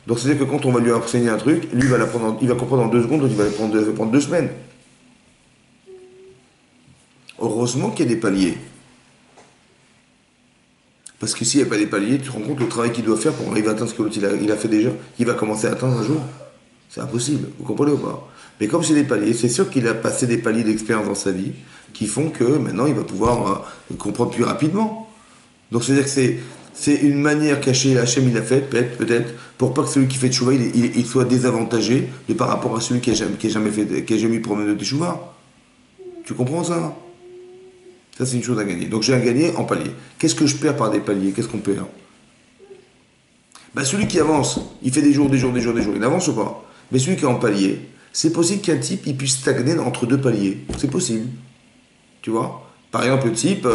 Donc c'est-à-dire que quand on va lui enseigner un truc, lui, il va comprendre en 2 secondes, donc il va prendre 2 semaines. Heureusement qu'il y a des paliers. Parce que s'il n'y a pas des paliers, tu te rends compte le travail qu'il doit faire pour arriver à atteindre ce que l'autre il a fait déjà, qu'il va commencer à atteindre un jour. C'est impossible, vous comprenez ou pas? Mais comme c'est des paliers, c'est sûr qu'il a passé des paliers d'expérience dans sa vie qui font que maintenant il va pouvoir comprendre plus rapidement. Donc c'est-à-dire que c'est une manière cachée, Hachem il a faite, peut-être, pour pas que celui qui fait tchouva, il soit désavantagé par rapport à celui qui a jamais eu problème de tchouva. Tu comprends ça? Ça, c'est une chose à gagner. Donc, j'ai un gagné en palier. Qu'est-ce que je perds par des paliers? Qu'est-ce qu'on perd? Ben, celui qui avance, il fait des jours, il avance ou pas? Mais celui qui est en palier, c'est possible qu'un type, il puisse stagner entre 2 paliers. C'est possible. Tu vois? Par exemple, le type,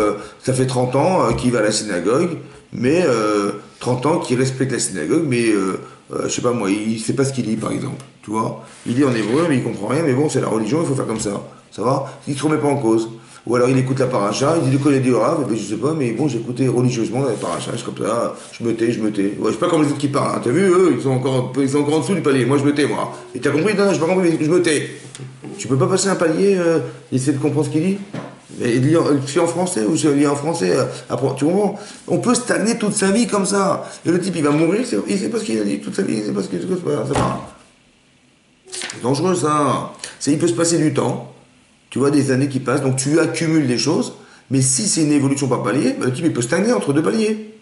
ça fait 30 ans qu'il va à la synagogue, mais 30 ans qu'il respecte la synagogue, mais je sais pas moi, il sait pas ce qu'il lit, par exemple. Tu vois? Il lit en hébreu, mais il comprend rien, mais bon, c'est la religion, il faut faire comme ça. Ça va? Il ne se remet pas en cause. Ou alors il écoute la paracha, il dit du connaît du Rav, ben je sais pas, mais bon, j'écoutais religieusement la paracha, c'est comme ça, je me tais. Ouais, je sais pas comme les autres qui parlent, hein. T'as vu, eux, ils sont encore en dessous du palier, moi je me tais, moi. Et t'as compris? Non, j'ai pas compris, mais je me tais. Tu peux pas passer un palier, essayer de comprendre ce qu'il dit? Et tu es en français ou je lis en français, après, tu comprends? On peut stagner toute sa vie comme ça. Et le type, il va mourir, il sait pas ce qu'il a dit toute sa vie, il sait pas ce qu'il a ça va. C'est dangereux ça. Il peut se passer du temps. Tu vois, des années qui passent, donc tu accumules des choses, mais si c'est une évolution par palier, ben, le type il peut stagner entre 2 paliers.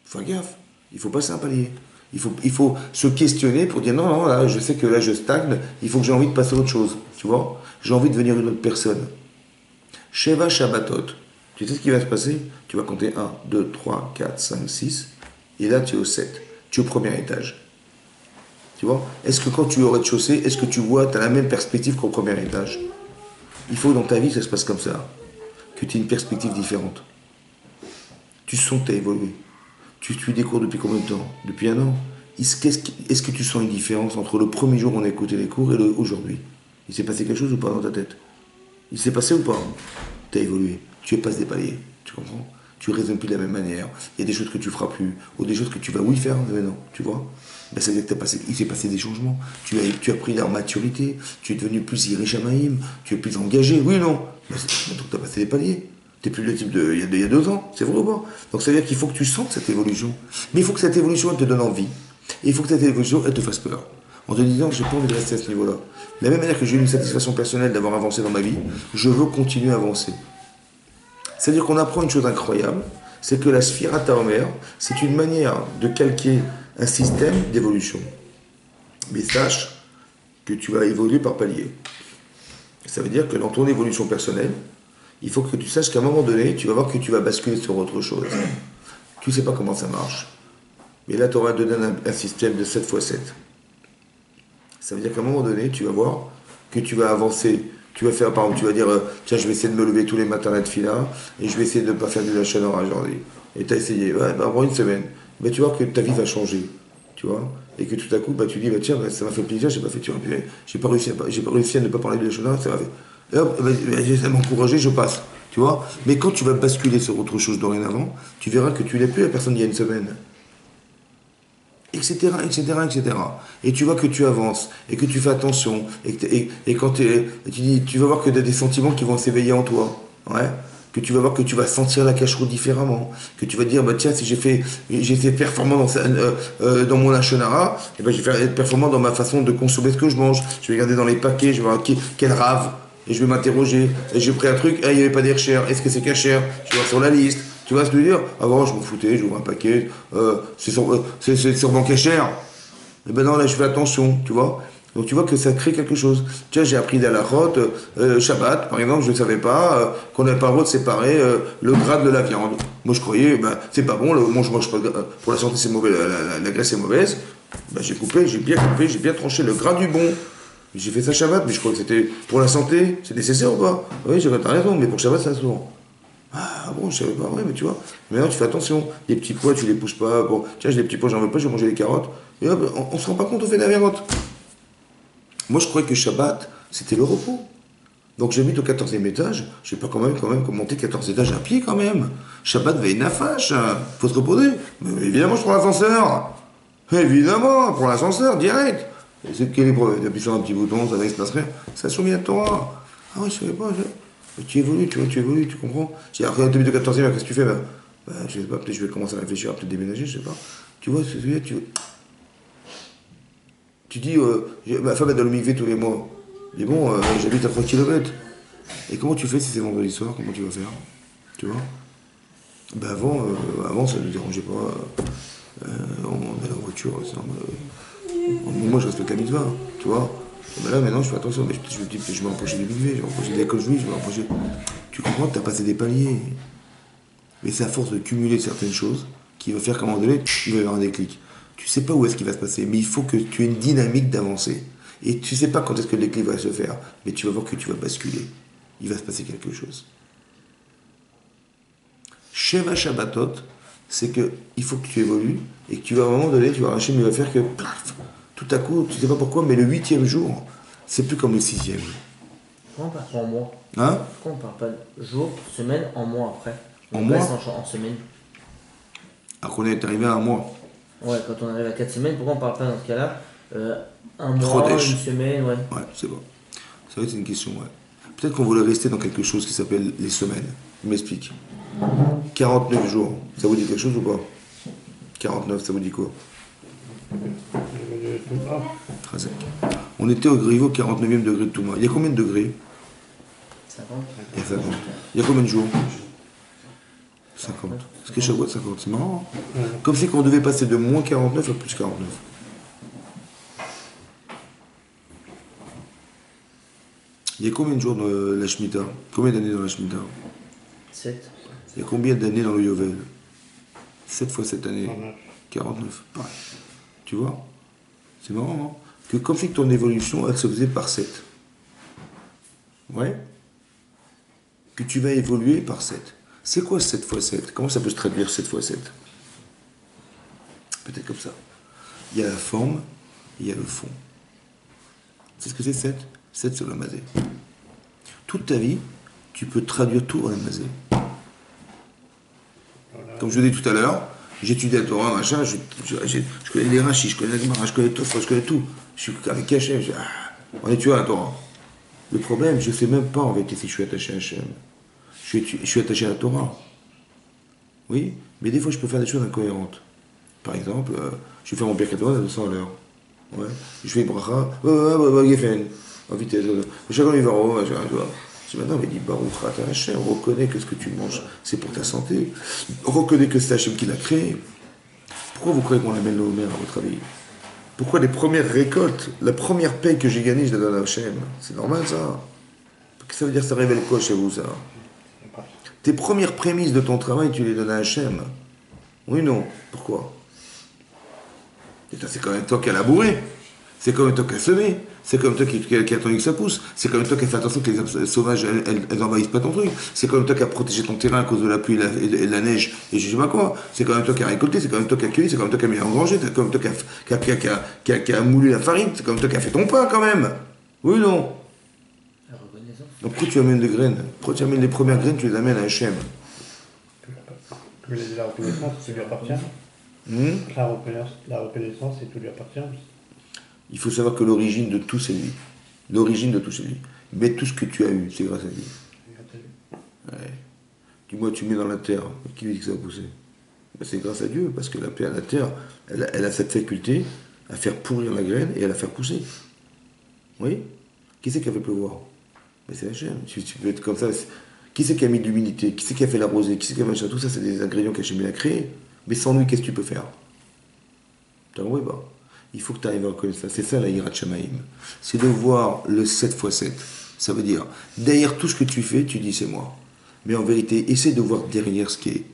Faut faire gaffe, il faut passer un palier. Il faut se questionner pour dire non, là, je sais que là je stagne, il faut que j'ai envie de passer à autre chose, tu vois. J'ai envie de devenir une autre personne. Sheva Shabbatot, Tu sais ce qui va se passer? Tu vas compter 1, 2, 3, 4, 5, 6. Et là, tu es au 7. Tu es au premier étage. Tu vois? Est-ce que quand tu es au rez-de-chaussée, est-ce que tu vois, tu as la même perspective qu'au premier étage? Il faut que dans ta vie, ça se passe comme ça. Que tu aies une perspective différente. Tu sens que tu as évolué. Tu suis des cours depuis combien de temps? Depuis un an. Est-ce que tu sens une différence entre le premier jour où on a écouté les cours et aujourd'hui? Il s'est passé quelque chose ou pas dans ta tête? Il s'est passé ou pas? Tu as évolué. Tu es passé des paliers. Tu comprends? Tu raisonnes plus de la même manière. Il y a des choses que tu feras plus. Ou des choses que tu vas oui faire, mais non. Tu vois? Ben, ça veut dire que il s'est passé des changements. Tu as pris en maturité. Tu es devenu plus Irishamaïm. Tu es plus engagé. Oui ou non? Ben, donc tu as passé des paliers. T'es plus le type il y a 2 ans, c'est vrai ou pas? Donc ça veut dire qu'il faut que tu sentes cette évolution. Mais il faut que cette évolution, elle te donne envie. Et il faut que cette évolution, elle te fasse peur. En te disant que j'ai pas envie de rester à ce niveau-là. De la même manière que j'ai eu une satisfaction personnelle d'avoir avancé dans ma vie, je veux continuer à avancer. C'est-à-dire qu'on apprend une chose incroyable, c'est que la Sphirata Omer, c'est une manière de calquer un système d'évolution. Mais sache que tu vas évoluer par palier. Ça veut dire que dans ton évolution personnelle, il faut que tu saches qu'à un moment donné, tu vas voir que tu vas basculer sur autre chose. Tu ne sais pas comment ça marche. Mais là, tu auras donné un système de 7 x 7. Ça veut dire qu'à un moment donné, tu vas voir que tu vas avancer. Tu vas faire, par exemple, tu vas dire, tiens, je vais essayer de me lever tous les matins à la tefila, et je vais essayer de ne pas faire du lachonara aujourd'hui. Et tu as essayé, pendant une semaine. Ben, tu vois que ta vie va changer. Tu vois, et que tout à coup, tu dis, tiens, ça m'a fait plaisir, j'ai pas réussi à ne pas parler de lachonara, ça m'a fait. Et hop, ça m'a encouragé, je passe. Tu vois. Mais quand tu vas basculer sur autre chose dorénavant, tu verras que tu n'es plus la personne d'il y a une semaine. Etc, etc, etc. Et tu vois que tu avances, et que tu fais attention, et quand tu vas voir que tu as des sentiments qui vont s'éveiller en toi. Ouais. Que tu vas voir que tu vas sentir la cache-route différemment. Que tu vas te dire, tiens, si j'ai été performant dans mon achenara, et je vais être performant dans ma façon de consommer ce que je mange. Je vais regarder dans les paquets, je vais voir quel rave. Et je vais m'interroger. Et j'ai pris un truc, il n'y avait pas d'air cher. Est-ce que c'est cacher? Je vais voir sur la liste. Tu vois ce que je veux dire? Avant, je m'en foutais, j'ouvre un paquet, c'est sûrement cher. Et ben non, là, je fais attention, tu vois. Donc tu vois que ça crée quelque chose. Tiens, j'ai appris d'Alachot, Shabbat, par exemple, je ne savais pas qu'on n'avait pas le droit de séparer le gras de la viande. Moi, je croyais, c'est pas bon, moi, je mange pas, pour la santé, c'est mauvais, la graisse est mauvaise. J'ai bien tranché le gras du bon. J'ai fait ça Shabbat, mais je crois que c'était pour la santé, c'est nécessaire ou pas? Oui, j'avais pas raison, mais pour Shabbat, ça se souvent. Ah bon, je savais pas, ouais, mais tu vois. Maintenant, tu fais attention. Les petits pois, tu les pousses pas. Bon, tiens, j'ai des petits pois, j'en veux pas, je vais manger des carottes. Et hop, on se rend pas compte, on fait de la carotte. Moi, je croyais que Shabbat, c'était le repos. Donc, j'habite au 14e étage. Je vais pas quand même monter 14 étages à pied, quand même. Shabbat, veille nafache. Faut se reposer. Mais évidemment, je prends l'ascenseur. Évidemment, pour l'ascenseur, direct. C'est quelle épreuve? T'appuies sur un petit bouton, ça ne se passe rien. Ça soumet à Torah. Ah ouais, je savais pas. Tu évolues, tu comprends? Si après tu de 14e, qu'est-ce que tu fais? Je sais pas, peut-être je vais commencer à réfléchir, à peut-être déménager, je sais pas. Tu vois ce que je veux dire? Tu dis, ma femme est dans le mikvé tous les mois. Mais bon, j'habite à 3 km. Et comment tu fais si c'est vendredi soir? Comment tu vas faire? Tu vois? Avant, ça ne nous dérangeait pas. On allait en voiture, moi je respecte la mitzvah, tu vois. Mais là maintenant je fais attention, mais je vais m'approcher du mikvé, je vais m'approcher de l'école juive, je vais m'approcher. Tu comprends que tu as passé des paliers. Mais c'est à force de cumuler certaines choses qui va faire qu'à un moment donné, il va y avoir un déclic. Tu sais pas où est-ce qu'il va se passer, mais il faut que tu aies une dynamique d'avancer. Et tu sais pas quand est-ce que le déclic va se faire, mais tu vas voir que tu vas basculer. Il va se passer quelque chose. Sheva Shabbatot, c'est que il faut que tu évolues et que tu vas à un moment donné, tu vas arracher, mais il va faire que plaf, tout à coup, tu sais pas pourquoi, mais le 8e jour, c'est plus comme le 6e. Pourquoi on parle pas en mois? Hein? Pourquoi on parle pas de jour, semaine, en mois après? En mois? En semaine. Alors qu'on est arrivé à un mois. Ouais, quand on arrive à 4 semaines, pourquoi on parle pas dans ce cas-là un mois, Chodesh. une semaine, ouais. Ouais, c'est bon. C'est vrai que c'est une question, ouais. Peut-être qu'on voulait rester dans quelque chose qui s'appelle les semaines. Je m'explique. 49 jours, ça vous dit quelque chose ou pas? 49, ça vous dit quoi? Très sec. On était au Griveau, 49e degré de Touma. Il y a combien de degrés? 50. Il y a 50. Il y a combien de jours? 50. Est-ce que Shavuot 50? C'est marrant. Hein? Comme si on devait passer de moins 49 à plus 49. Il y a combien de jours dans la Shemitah? Combien d'années dans la Shemitah? 7. Il y a combien d'années dans le Yovel? 7 fois 7 années. 49. 49. Pareil. Tu vois? C'est marrant, hein? Que comme si ton évolution, elle se faisait par 7. Ouais? Que tu vas évoluer par 7. C'est quoi 7 fois 7? Comment ça peut se traduire 7 fois 7? Peut-être comme ça. Il y a la forme, il y a le fond. C'est ce que c'est 7? 7 sur la mazé. Toute ta vie, tu peux traduire tout en la mazé. Comme je l'ai dit tout à l'heure, j'étudie la Torah, machin, je connais les rachis, je connais la Gemara, je connais tout, je connais tout. Je suis avec Hachem, on est tué à la Torah. Le problème, je ne sais même pas en vérité si je suis attaché à Hachem. Je suis attaché à la Torah. Oui, mais des fois je peux faire des choses incohérentes. Par exemple, je fais mon Birkat Hamazon à 200 à l'heure. Ouais. Je fais une bracha, Geffen, en vitesse. Chacun y va, machin, tu vois. Je dis maintenant, mais dis Baruch Ata Hachem, reconnais que ce que tu manges, c'est pour ta santé. Reconnais que c'est Hachem qui l'a créé. Pourquoi vous croyez qu'on amène le Homer à votre avis? Pourquoi les premières récoltes, la première paye que j'ai gagnée, je la donne à Hachem? C'est normal ça? Qu'est-ce que ça veut dire, ça révèle quoi chez vous ça? Tes premières prémices de ton travail, tu les donnes à Hachem. Oui, non. Pourquoi? C'est quand même toi qui as labouré. C'est quand même toi qui as semé. C'est quand même toi qui a attendu que ça pousse. C'est quand même toi qui a fait attention que les sauvages, elles envahissent pas ton truc. C'est quand même toi qui a protégé ton terrain à cause de la pluie et la neige et je sais pas quoi. C'est quand même toi qui a récolté. C'est quand même toi qui a cueilli. C'est quand même toi qui a mis en rangée. C'est quand même toi qui a moulu la farine. C'est quand même toi qui a fait ton pain quand même. Oui ou non? Donc pourquoi tu amènes des graines? Pourquoi tu amènes les premières graines, tu les amènes à Hachem? La reconnaissance, ça lui appartient. La reconnaissance, c'est tout lui appartient. Il faut savoir que l'origine de tout, c'est lui. L'origine de tout, c'est lui. Mais tout ce que tu as eu, c'est grâce à lui. Ouais. Dis-moi, tu mets dans la terre, qui lui dit que ça va pousser? Ben, c'est grâce à Dieu, parce que la terre, elle a cette faculté à faire pourrir la graine et à la faire pousser. Oui? Qui c'est qui a fait pleuvoir? Ben, c'est Hachem. Tu peux être comme ça. Qui c'est qui a mis de l'humidité? Qui c'est qui a fait la rosée? Qui c'est qui a machin? Tout ça, c'est des ingrédients qu'Hachem a créés. Mais sans lui, qu'est-ce que tu peux faire? T'as compris pas? Il faut que tu arrives à reconnaître ça. C'est ça la Yirat Shamaïm. C'est de voir le 7 x 7. Ça veut dire, derrière tout ce que tu fais, tu dis c'est moi. Mais en vérité, essaie de voir derrière ce qui est.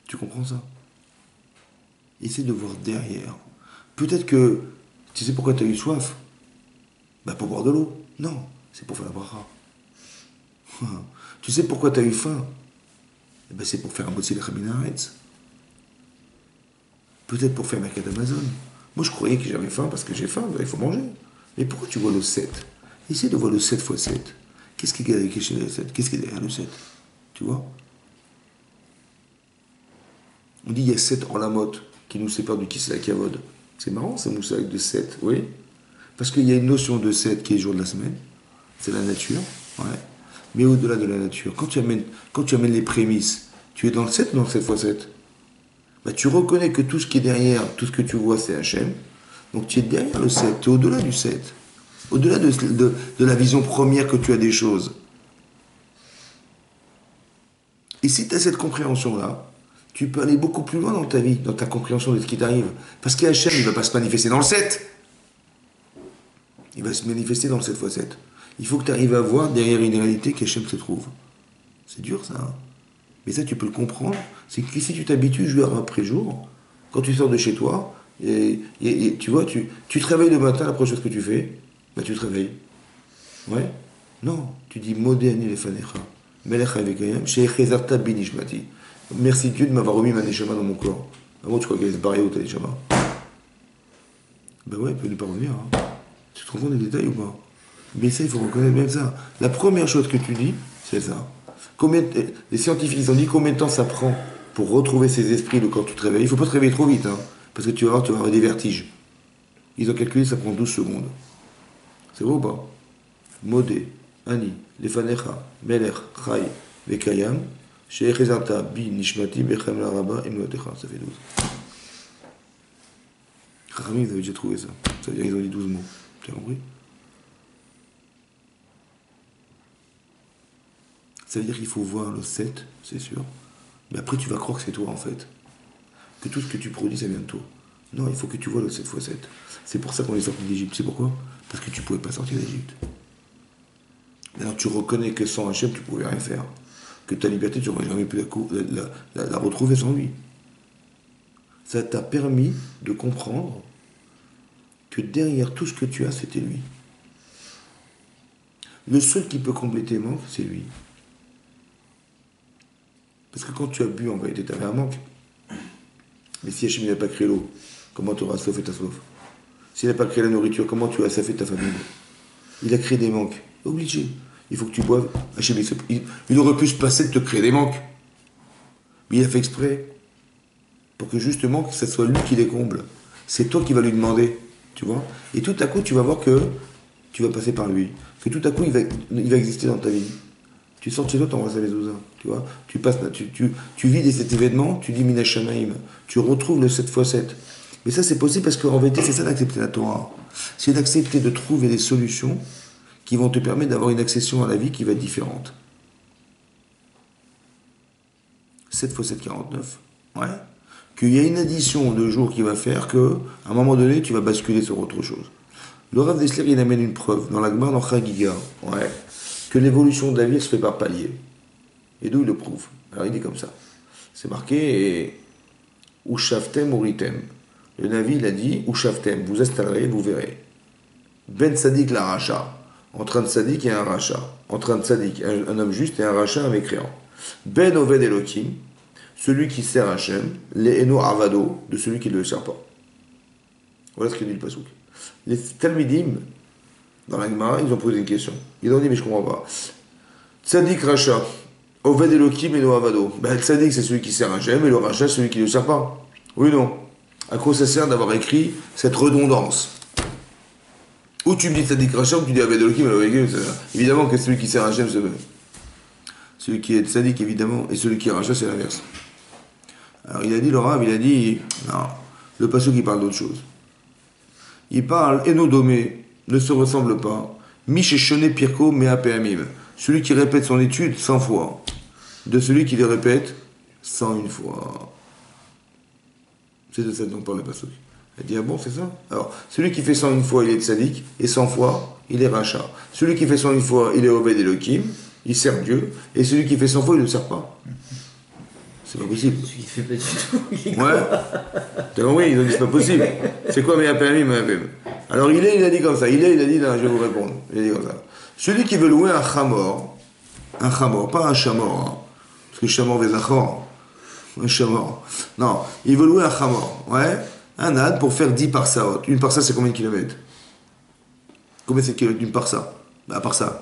Tu comprends ça? Essaie de voir derrière. Peut-être que, tu sais pourquoi tu as eu soif? Bah pour boire de l'eau. Non, c'est pour faire la bracha. Tu sais pourquoi tu as eu faim? Eh ben, c'est pour faire un botzi de Chaminaretz. Peut-être pour faire Birkat Hamazon. Moi, je croyais que j'avais faim parce que j'ai faim, il faut manger. Mais pourquoi tu vois le 7? Essaye de voir le 7 x 7. Qu'est-ce qui est caché derrière le 7? Qu'est-ce qui est derrière le 7? Tu vois? On dit il y a 7 en la motte qui nous séparent du Kisla Kavod. C'est marrant, ça moussaïque de 7, oui? Parce qu'il y a une notion de 7 qui est le jour de la semaine. C'est la nature, ouais. Mais au-delà de la nature, quand tu amènes les prémices, tu es dans le 7 ou dans le 7 x 7? Bah, tu reconnais que tout ce qui est derrière, tout ce que tu vois, c'est Hachem. Donc tu es derrière le 7, tu es au-delà du 7. Au-delà de la vision première que tu as des choses. Et si tu as cette compréhension-là, tu peux aller beaucoup plus loin dans ta vie, dans ta compréhension de ce qui t'arrive. Parce qu'Hachem, il ne va pas se manifester dans le 7. Il va se manifester dans le 7 x 7. Il faut que tu arrives à voir derrière une réalité qu'Hachem se trouve. C'est dur ça, hein? Mais ça, tu peux le comprendre. C'est que si tu t'habitues jour après jour, quand tu sors de chez toi, et tu vois, tu te réveilles le matin, la première chose que tu fais, bah tu te réveilles. Ouais? Non, tu dis Modéani lefanecha, melech havekayam, she'echezarta binishmati. Merci Dieu de m'avoir remis ma neshama dans mon corps. Avant, tu crois qu'elle se barrait où ta neshama? Ben ouais, elle peut ne pas revenir. Hein. Tu te rends compte des détails ou pas? Mais ça, il faut reconnaître même ça. La première chose que tu dis, c'est ça. Les scientifiques ils ont dit combien de temps ça prend pour retrouver ces esprits quand tu te réveilles. Il ne faut pas te réveiller trop vite, hein, parce que tu vas avoir des vertiges. Ils ont calculé, ça prend 12 secondes. C'est vrai ou pas? Modé, Ani, Lefanecha, Melech, Chai, Vekayam, She'echezarta, Bi, Nishmati, Bechem, Laraba, Emlotecha. Ça fait 12. Chachamim, ils avaient déjà trouvé ça. Ça veut dire qu'ils ont dit 12 mots. Tu as compris? Ça veut dire qu'il faut voir le 7, c'est sûr. Mais après, tu vas croire que c'est toi, en fait. Que tout ce que tu produis, ça vient de toi. Non, il faut que tu vois le 7 x 7. C'est pour ça qu'on est sorti d'Égypte. C'est pourquoi? Parce que tu ne pouvais pas sortir d'Égypte. Alors tu reconnais que sans Hachem, tu ne pouvais rien faire. que ta liberté, tu n'aurais jamais pu la retrouver sans lui. Ça t'a permis de comprendre que derrière tout ce que tu as, c'était lui. Le seul qui peut combler tes manques, c'est lui. Parce que quand tu as bu, en vérité, tu avais un manque. Mais si Hachem n'a pas créé l'eau, comment tu auras soif et ta soif? S'il n'a pas créé la nourriture, comment tu as soif et ta famille? Il a créé des manques. Obligé. Il faut que tu boives. Hachem, il aurait pu se passer de te créer des manques. Mais il a fait exprès. Pour que justement, que ce soit lui qui les comble. C'est toi qui vas lui demander. Tu vois? Et tout à coup, tu vas voir que tu vas passer par lui. Que tout à coup, il va exister dans ta vie. Tu sors de chez toi, tu embrasses les Zouza. Tu vois? Tu vis cet événement, tu dis Mina Shamaim. Tu retrouves le 7x7. Mais ça, c'est possible parce qu'en vérité, c'est ça d'accepter la Torah. C'est d'accepter de trouver des solutions qui vont te permettre d'avoir une accession à la vie qui va être différente. 7x7, 49. Ouais. Qu'il y a une addition de jours qui va faire qu'à un moment donné, tu vas basculer sur autre chose. Le Rav Dessler, il amène une preuve dans la Gemara, dans Chagiga, ouais, que l'évolution de la vie se fait par palier. Et d'où il le prouve. Alors il dit comme ça. C'est marqué Ushavtem Uritem. Le Navi, il a dit Ushavtem, vous installerez, vous verrez. Ben Sadik la Racha. Entre un Sadik et un Racha. Entre un Sadik, un homme juste, et un Racha, un mécréant. Ben Oved Elohim, celui qui sert Hachem, les Eno Avado, de celui qui ne le sert pas. Voilà ce que dit le Pasouk. Les Talmidim, dans la Gemara, ils ont posé une question. Ils ont dit, mais je ne comprends pas. Tzadik Racha, Oved Elohim Eno Avado. Ben, le Tzadik, c'est celui qui sert Hachem, et le Racha, c'est celui qui ne le sert pas. Oui ou non? À quoi ça sert d'avoir écrit cette redondance? Ou tu me dis Tzadik Racha, ou tu dis Oved Elohim Eno Avado. Évidemment que celui qui sert Hachem, c'est celui qui est Tzadik, évidemment, et celui qui est Racha, c'est l'inverse. Alors il a dit, le Rav, il a dit, non, le Pasouk il parle d'autre chose. Il parle, Enodomé, ne se ressemble pas, Micheshone Pirko Mea Peamim, celui qui répète son étude 100 fois, de celui qui les répète 101 fois. C'est de ça dont parle le Pasouk. Il dit, ah bon, c'est ça? Alors, celui qui fait 101 fois, il est Tzadik, et 100 fois, il est Racha. Celui qui fait 101 fois, il est Oved Elohim, il sert Dieu, et celui qui fait 100 fois, il ne le sert pas. C'est pas possible. Celui qui fait pas du tout. Ouais. T'as compris? Ils ont dit c'est pas possible. C'est quoi Mea Peamim, Mea Peamim? Alors il a dit comme ça. Il a dit, non, je vais vous répondre. Il a dit comme ça. Celui qui veut louer un chamor, pas un chamor, hein, parce que chamor vezachor, un chamor. Non, il veut louer un chamor, ouais, un âne pour faire 10 parsaot. Une parsa, c'est combien de kilomètres? Combien c'est de kilomètres d'une parsa? Bah, par ça.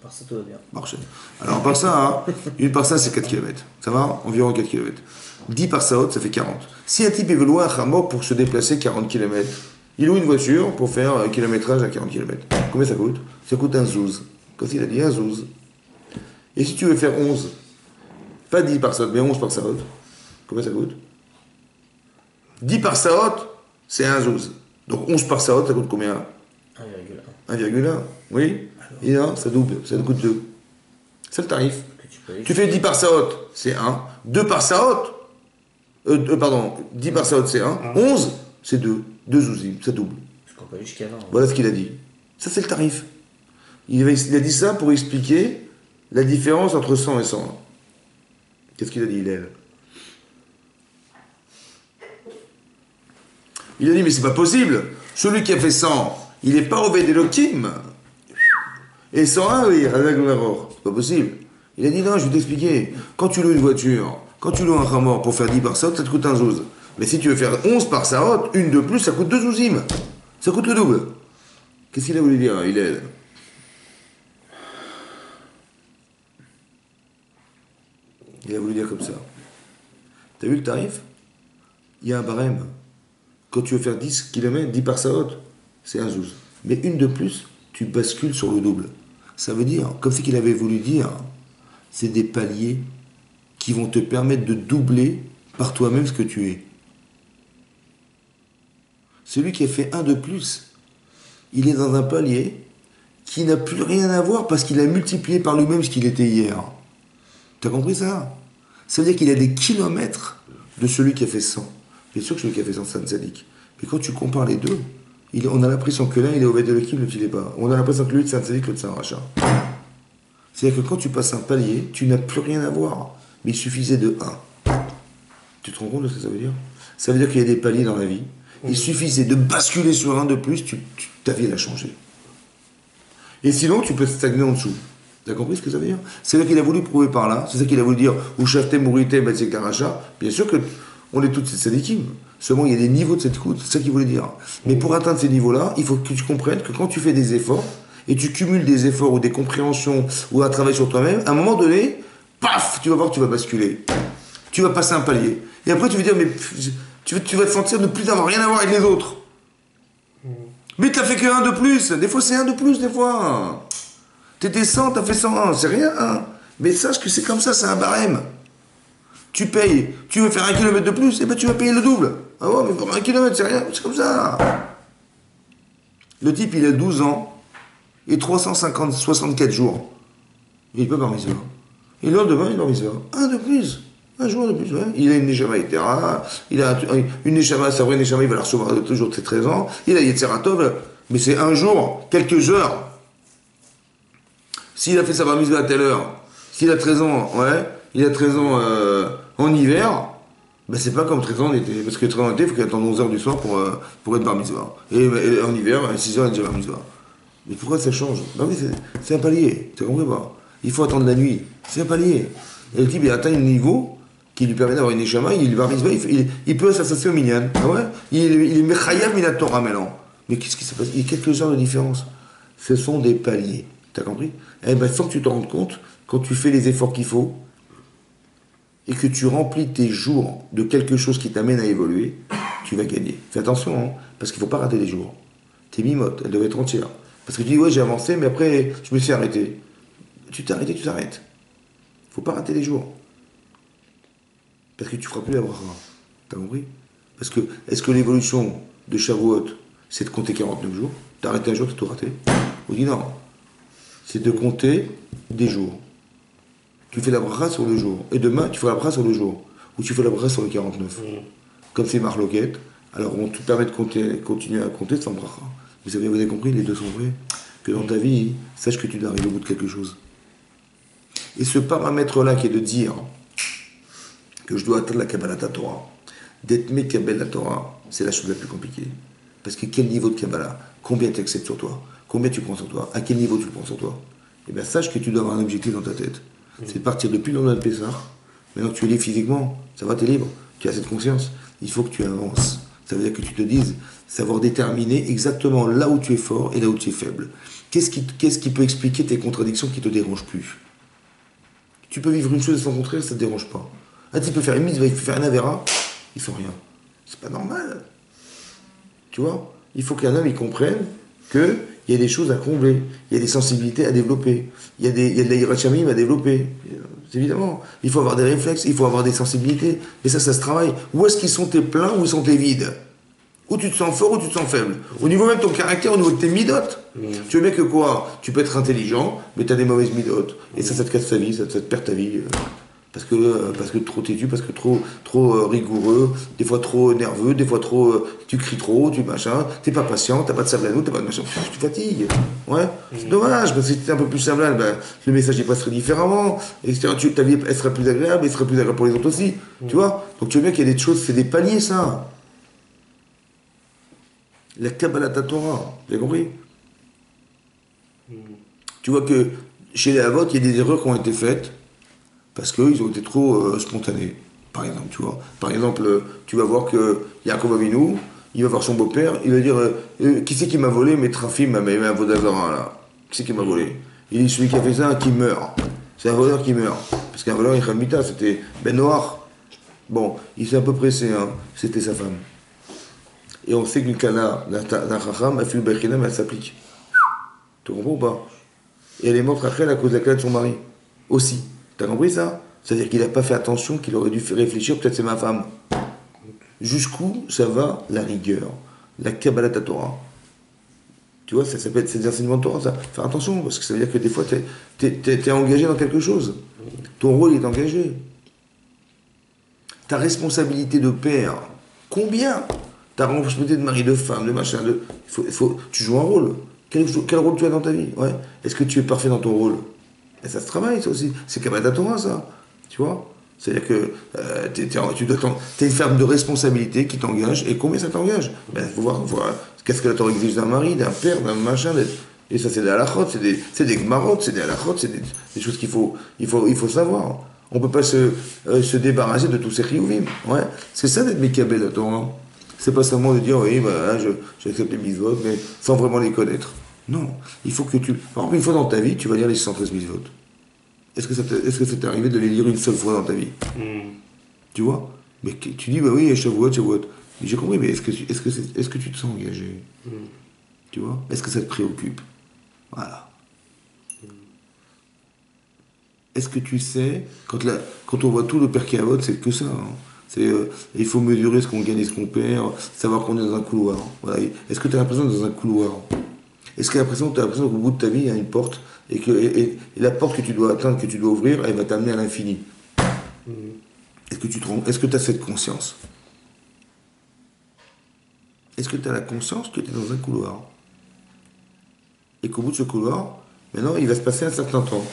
Par ça, tout va bien. Marché. Alors, par ça, hein, une par ça, c'est 4 km. Ça va? Environ 4 km. 10 par ça haute, ça fait 40. Si un type veut louer un chamor pour se déplacer 40 km, il loue une voiture pour faire un kilométrage à 40 km. Combien ça coûte? Ça coûte un zouz. Quand il a dit un zouz. Et si tu veux faire 11, pas 10 par ça haute, mais 11 par ça haute, combien ça coûte? 10 par ça haute, c'est un zouz. Donc 11 par ça haute, ça coûte combien? 1,1. 1,1, oui. Et là, ça double, ça te coûte 2. C'est le tarif. Tu fais 10 par sa haute, c'est 1. 2 par sa haute, 10 par sa haute, c'est 1. 11, c'est 2. 2 zouzim, ça double. Voilà ce qu'il a dit. Ça, c'est le tarif. Il a dit ça pour expliquer la différence entre 100 et 101. Qu'est-ce qu'il a dit, Hillel? Il a dit, mais c'est pas possible. Celui qui a fait 100, il n'est pas Oved Elohim. Et 101, oui, c'est pas possible. Il a dit, non, je vais t'expliquer. Quand tu loues une voiture, quand tu loues un chamor pour faire 10 par saot, ça te coûte un zouz. Mais si tu veux faire 11 par saot, une de plus, ça coûte 2 zouzim. Ça coûte le double. Qu'est-ce qu'il a voulu dire, Hillel? Il a voulu dire comme ça. T'as vu le tarif? Il y a un barème. Quand tu veux faire 10 km, 10 par saot, c'est un zouz. Mais une de plus, tu bascules sur le double. Ça veut dire, comme ce qu'il avait voulu dire, c'est des paliers qui vont te permettre de doubler par toi-même ce que tu es. Celui qui a fait un de plus, il est dans un palier qui n'a plus rien à voir parce qu'il a multiplié par lui-même ce qu'il était hier. T'as compris ça? Ça veut dire qu'il a des kilomètres de celui qui a fait 100. Bien sûr que celui qui a fait 100, c'est un tzaddik. Mais quand tu compares les deux, on a l'impression que l'un, il est Oved Elohim, l'autre, il n'est pas. On a l'impression que l'autre, c'est un tzaddik, l'autre, c'est un rachat. C'est-à-dire que quand tu passes un palier, tu n'as plus rien à voir. Mais il suffisait de 1. Tu te rends compte de ce que ça veut dire? Ça veut dire qu'il y a des paliers dans la vie. Il suffisait de basculer sur un de plus, ta vie elle a changé. Et sinon, tu peux stagner en dessous. Tu as compris ce que ça veut dire? C'est ça qu'il a voulu prouver par là. C'est ça qu'il a voulu dire. Ou chaftem, mouritem, etc. Bien sûr qu'on est tous ces sadikim. Seulement, il y a des niveaux de cette écoute. C'est ça qu'il voulait dire. Mais pour atteindre ces niveaux-là, il faut que tu comprennes que quand tu fais des efforts, et tu cumules des efforts ou des compréhensions ou un travail sur toi-même, à un moment donné, paf, tu vas voir que tu vas basculer. Tu vas passer un palier. Et après, tu vas dire, mais tu vas te sentir ne plus avoir rien à voir avec les autres. Mais t'as fait que 1 de plus. Des fois, c'est 1 de plus, des fois. T'étais 100, t'as fait 101. C'est rien, hein. Mais sache que c'est comme ça, c'est un barème. Tu payes. Tu veux faire 1 kilomètre de plus, et ben tu vas payer le double. Ah ouais, mais pour 1 kilomètre, c'est rien. C'est comme ça. Le type, il a 12 ans et 64 jours. Il peut bar mitzvah. Et le lendemain, il bar mitzvah. 1 de plus. 1 jour de plus, ouais. Il a une neshama etera, il a une neshama, sa vraie neshama, il va la recevoir toujours de ses 13 ans. Il a Yetzeratov, mais c'est un jour, quelques heures. S'il a fait sa bar mitzvah à telle heure, s'il a 13 ans, ouais, il a 13 ans en hiver, ben c'est pas comme 13 ans en été. Parce que 13 ans en été, il faut qu'il attende 11 heures du soir pour être bar mitzvah. Et en hiver, à 6 heures, il est déjà bar mitzvah. Mais pourquoi ça change? Ben oui, c'est un palier, tu comprends pas? Il faut attendre la nuit, c'est un palier. Et le type, il atteint un niveau qui lui permet d'avoir une neshama, il bar mitzvah, il peut s'associer au minyan. Ah ouais? Il est mechayav min Torah maintenant. Mais qu'est-ce qui se passe? Il y a quelques heures de différence. Ce sont des paliers. T'as compris? Eh ben, sans que tu te rendes compte, quand tu fais les efforts qu'il faut, et que tu remplis tes jours de quelque chose qui t'amène à évoluer, tu vas gagner. Fais attention, hein, parce qu'il ne faut pas rater les jours. Tes mimotes, elles doivent être entières. Parce que tu dis, ouais, j'ai avancé, mais après, je me suis arrêté. Tu t'es arrêté, tu t'arrêtes. Il ne faut pas rater les jours. Parce que tu ne feras plus la bracha. T'as compris? Parce que, est-ce que l'évolution de Shavuot, c'est de compter 49 jours? T'as arrêté un jour, t'as tout raté? On dit non. C'est de compter des jours. Tu fais la bracha sur le jour. Et demain, tu feras la bracha sur le jour. Ou tu fais la bracha sur le 49. Comme c'est marloquette, alors on te permet de continuer à compter sans bracha. Vous avez compris, les deux sont vrais. Que dans ta vie, sache que tu dois arriver au bout de quelque chose. Et ce paramètre-là qui est de dire que je dois atteindre la Kabbalat Torah, d'être Mekabel la Torah, c'est la chose la plus compliquée. Parce que quel niveau de Kabbalah? Combien tu acceptes sur toi? Combien tu prends sur toi? À quel niveau tu le prends sur toi? Eh bien, sache que tu dois avoir un objectif dans ta tête. C'est de partir depuis le lendemain de Pessah. Maintenant que tu es libre physiquement, ça va, tu es libre. Tu as cette conscience. Il faut que tu avances. Ça veut dire que tu te dises, savoir déterminer exactement là où tu es fort et là où tu es faible. Qu'est-ce qui peut expliquer tes contradictions qui ne te dérangent plus? Tu peux vivre une chose sans contraire, ça ne te dérange pas. Un type peut faire une mitzvah, il peut faire un avera, il ne fait rien. C'est pas normal. Tu vois? Il faut qu'un homme il comprenne qu'il y a des choses à combler, il y a des sensibilités à développer, il y a de la hirachamim à développer. Évidemment, il faut avoir des réflexes, il faut avoir des sensibilités. Et ça se travaille. Où est-ce qu'ils sont tes pleins, où sont tes vides? Où tu te sens fort, où tu te sens faible. Au niveau même de ton caractère, au niveau de tes midotes. Tu veux bien que quoi? Tu peux être intelligent, mais tu as des mauvaises midotes. Et ça te casse ta vie, ça te perd ta vie. Parce que trop têtu, parce que trop rigoureux, des fois trop nerveux, des fois trop tu cries trop, tu machin, t'es pas patient, t'as pas de sablanou, t'as pas de machin, tu fatigues. Ouais, c'est dommage, parce que si t'étais un peu plus sablan, ben, le message il passerait différemment, etc. Ta vie elle serait plus agréable, elle serait plus agréable pour les autres aussi. Tu vois? Donc tu veux bien qu'il y a des choses, c'est des paliers ça. La Kabbalat Torah, vous avez compris? Tu vois que chez les Havot, il y a des erreurs qui ont été faites parce qu'ils ont été trop spontanés, par exemple, tu vois. Par exemple, tu vas voir que Yaakov Avinu, il va voir son beau-père, il va dire qui c'est qui m'a volé mes trafim, mes vodazara, là? Qui c'est qui m'a volé? Il dit celui qui a fait ça, qui meurt. C'est un voleur qui meurt. Parce qu'un voleur, il Khalmita, c'était Ben Noir. Bon, il s'est un peu pressé, hein. C'était sa femme. Et on sait qu'une kana d'un chacham, elle fait le bachinam, elle s'applique. Tu comprends ou pas? Et elle est morte après à cause de la kana de son mari. Aussi. T'as compris ça? C'est-à-dire qu'il n'a pas fait attention, qu'il aurait dû réfléchir, peut-être c'est ma femme. Jusqu'où ça va la rigueur? La Kabbalat Torah. Tu vois, ça s'appelle, c'est des enseignements de Torah, ça. Faire attention, parce que ça veut dire que des fois, t'es engagé dans quelque chose. Ton rôle est engagé. Ta responsabilité de père, combien? Ta responsabilité de mari, de femme, de machin, tu joues un rôle. Quel rôle tu as dans ta vie? Ouais. Est-ce que tu es parfait dans ton rôle? Et ça se travaille, ça aussi. C'est Kabbalat Torah, ça. Tu vois? C'est-à-dire que t'as une ferme de responsabilité qui t'engage. Et combien ça t'engage? Ben, faut voir qu'est-ce que la Torah exige d'un mari, d'un père, d'un machin. Et ça, c'est des halachot, c'est des gmarot, c'est des halachot, c'est des choses qu'il faut savoir. On ne peut pas se débarrasser de tous ces chiyuvim. Ouais. C'est ça d'être Mekabel la Torah. C'est pas seulement de dire, oui, bah, j'accepte les mitzvot, mais sans vraiment les connaître. Non. Il faut que par exemple, une fois dans ta vie, tu vas lire les 613 mitzvot. Est-ce que ça t'est arrivé de les lire une seule fois dans ta vie? Tu vois? Mais tu dis, bah oui, Shavuot. Mais j'ai compris, mais est-ce que tu te sens engagé? Tu vois? Est-ce que ça te préoccupe? Voilà. Est-ce que tu sais, quand on voit tout le Pirkei Avot, c'est que ça. Hein. Il faut mesurer ce qu'on gagne et ce qu'on perd, savoir qu'on est dans un couloir. Voilà. Est-ce que tu as l'impression d'être dans un couloir? Est-ce que tu as l'impression qu'au bout de ta vie, il y a une porte et la porte que tu dois atteindre, que tu dois ouvrir, elle va t'amener à l'infini? Est-ce que tu as cette conscience? Est-ce que tu as la conscience que tu es dans un couloir? Et qu'au bout de ce couloir, maintenant, il va se passer un certain temps.